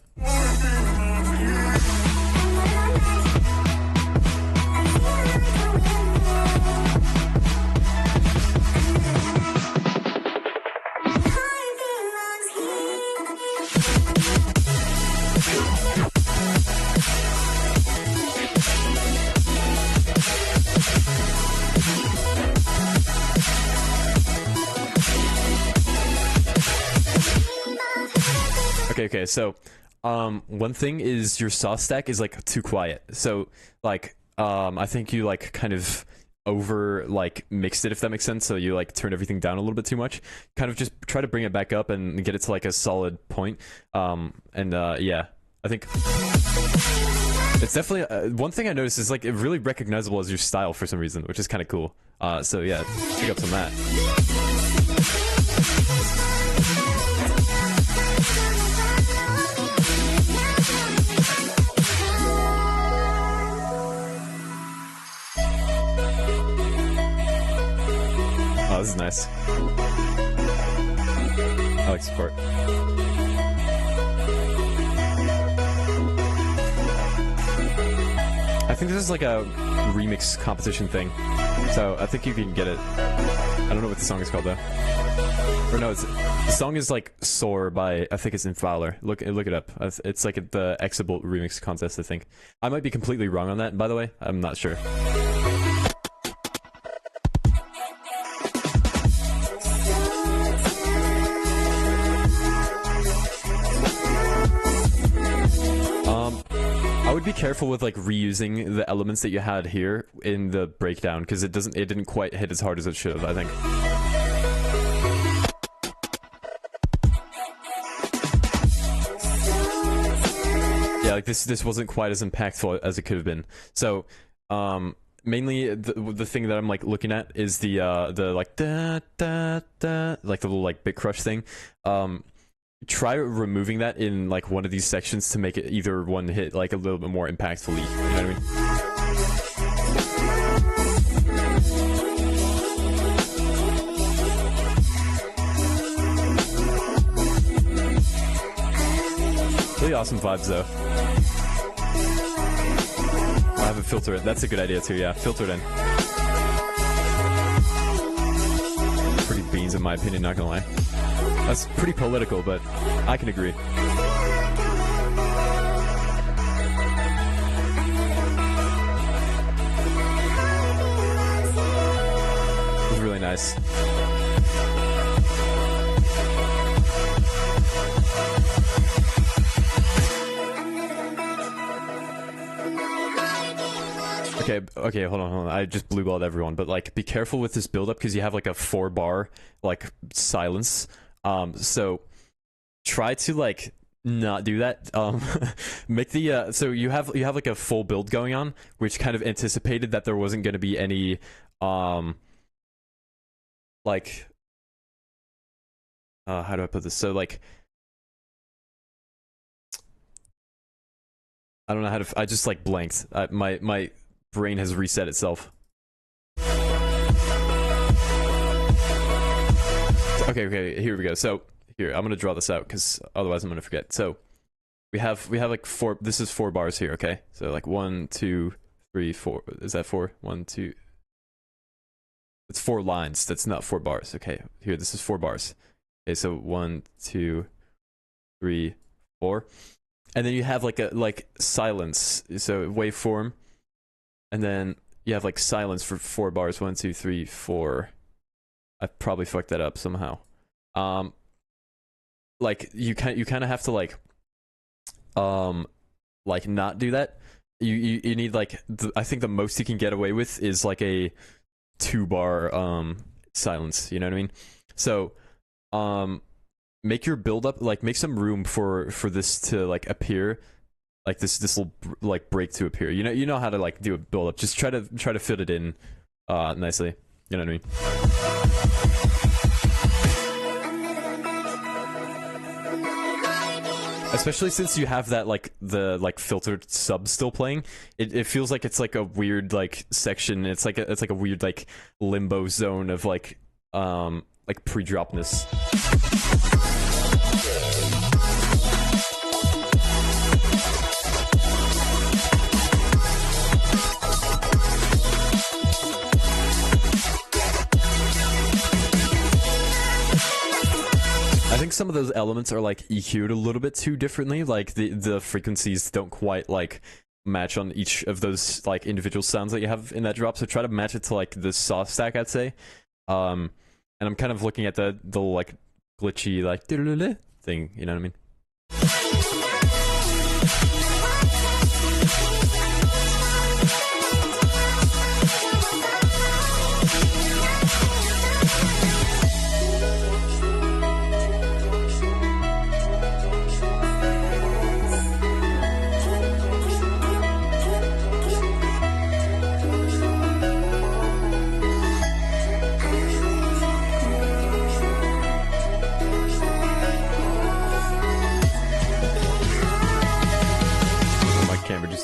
Okay, so one thing is your saw stack is like too quiet. So like I think you like kind of over like mixed it, if that makes sense. So you like turn everything down a little bit too much. Kind of just try to bring it back up and get it to like a solid point. Yeah, I think it's definitely one thing I noticed is like it really recognizable as your style for some reason, which is kind of cool. So yeah, pick up on that. Oh, this is nice. I like this part. I think this is like a remix competition thing, so I think you can get it. I don't know what the song is called though. Or no, the song is like "Soar" by, I think it's Infowler. Look it up. It's like the Exabolt remix contest, I think. I might be completely wrong on that, by the way. I'm not sure. I would be careful with like reusing the elements that you had here in the breakdown, because it didn't quite hit as hard as it should have, I think. Yeah, like this wasn't quite as impactful as it could have been. So, mainly the thing that I'm like looking at is the like da da da, like the little like bit crush thing. Try removing that in like one of these sections to make it either one hit like a little bit more impactfully. You know what I mean? Really awesome vibes though. I have a filter in. That's a good idea too, yeah. Filter it in. Pretty beans in my opinion, not gonna lie. That's pretty political, but I can agree. It was really nice. Okay, hold on. I just blue balled everyone, but like, be careful with this build up because you have like a 4-bar like silence. So try to like not do that. Make the so you have like a full build going on, which kind of anticipated that there wasn't going to be any like how do I put this? So like I don't know how to. I just like blanked. My brain has reset itself. Okay, here we go. So here, I'm gonna draw this out because otherwise I'm gonna forget. So we have like 4. This is 4 bars here. Okay, so like 1, 2, 3, 4. Is that 4? 1, 2. It's 4 lines. That's not 4 bars. Okay, here this is 4 bars. Okay, so 1, 2, 3, 4, and then you have like a silence. So waveform, and then you have like silence for 4 bars. 1, 2, 3, 4. I probably fucked that up somehow. Like you kind of have to like not do that. You need like I think the most you can get away with is like a 2-bar silence. You know what I mean? So make your build up, like make some room for this to like appear, like this little like break to appear. You know how to like do a build up. Just try to fit it in nicely. You know what I mean? Especially since you have that like the like filtered sub still playing, it feels like it's like a weird like section. It's like a weird like limbo zone of like pre-dropness. I think some of those elements are like EQ'd a little bit too differently. Like the frequencies don't quite like match on each of those like individual sounds that you have in that drop. So try to match it to like the saw stack, I'd say. And I'm kind of looking at the like glitchy like thing. You know what I mean?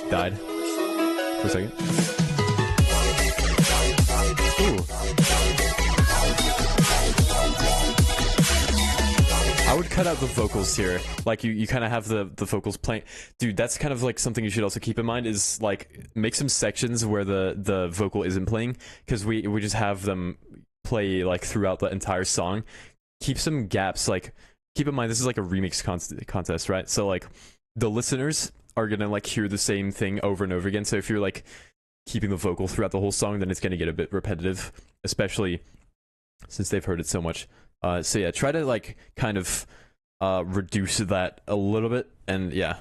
Died for a second. Ooh. cut out the vocals here. Like you kind of have the vocals playing. Dude, that's kind of like something you should also keep in mind is like make some sections where the vocal isn't playing, because we just have them play like throughout the entire song. Keep some gaps. Like keep in mind this is like a remix contest, right? So like the listeners are gonna like hear the same thing over and over again. So if you're like keeping the vocal throughout the whole song, then it's gonna get a bit repetitive, especially since they've heard it so much. So yeah, try to like kind of reduce that a little bit, and yeah.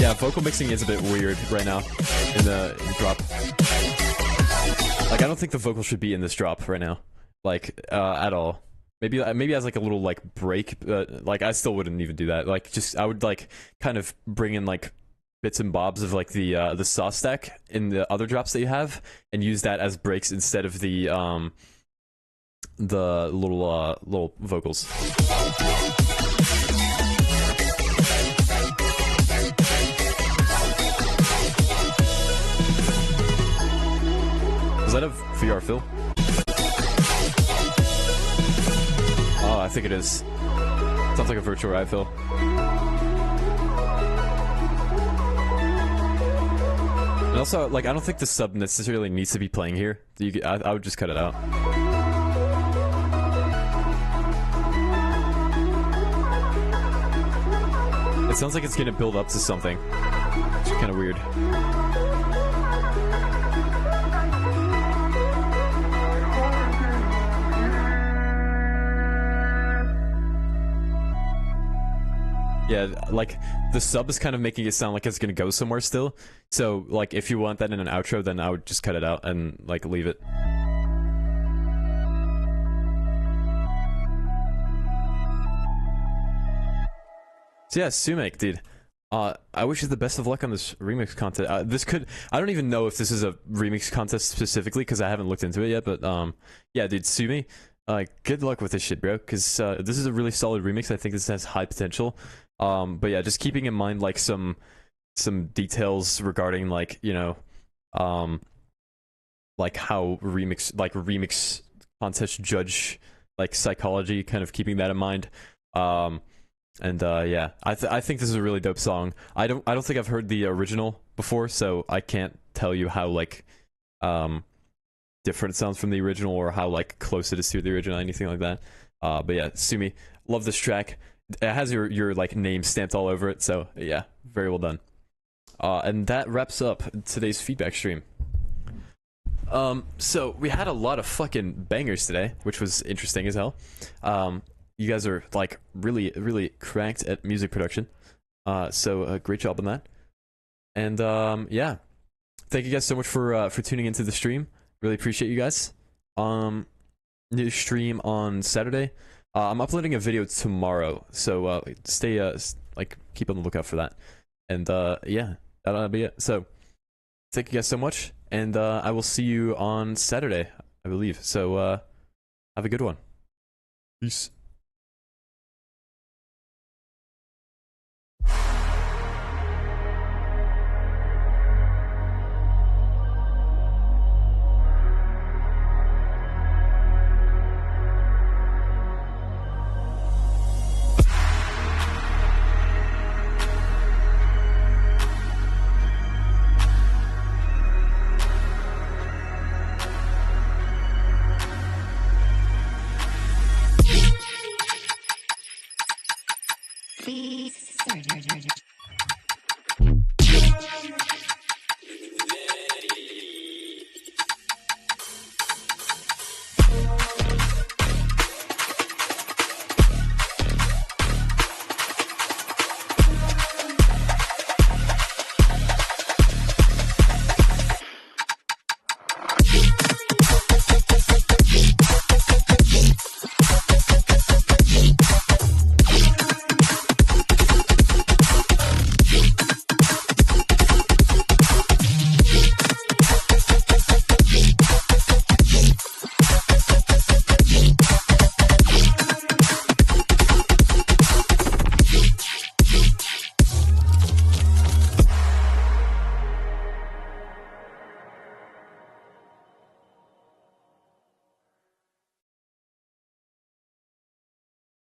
Yeah, vocal mixing is a bit weird right now in the drop. Like I don't think the vocal should be in this drop right now, like at all. Maybe as like a little like break, like I still wouldn't even do that. Like just I would like kind of bring in like bits and bobs of like the saw stack in the other drops that you have, and use that as breaks instead of the little vocals. Is that a VR fill? Oh, I think it is. Sounds like a virtual eye fill. And also, like, I don't think the sub necessarily needs to be playing here. I would just cut it out. It sounds like it's gonna build up to something. It's kind of weird. Yeah, like, the sub is kind of making it sound like it's gonna go somewhere still. So, like, if you want that in an outro, then I would just cut it out and, like, leave it. So yeah, Sumek, dude. I wish you the best of luck on this remix contest. I don't even know if this is a remix contest specifically, because I haven't looked into it yet, but, yeah, dude, Sumi, good luck with this shit, bro, because, this is a really solid remix. I think this has high potential. But yeah, just keeping in mind like some details regarding like, you know, like how remix contest judge like psychology, kind of keeping that in mind. And yeah, I think this is a really dope song. I don't think I've heard the original before, so I can't tell you how like different it sounds from the original, or how like close it is to the original, anything like that. But yeah, Sumi, love this track. It has your like name stamped all over it, so yeah, very well done. And that wraps up today's feedback stream. So we had a lot of fucking bangers today, which was interesting as hell. You guys are like really cracked at music production. So great job on that. And yeah, thank you guys so much for tuning into the stream. Really appreciate you guys. New stream on Saturday. I'm uploading a video tomorrow, so stay like keep on the lookout for that. And yeah, that'll be it. So thank you guys so much, and I will see you on Saturday, I believe. So have a good one. Peace.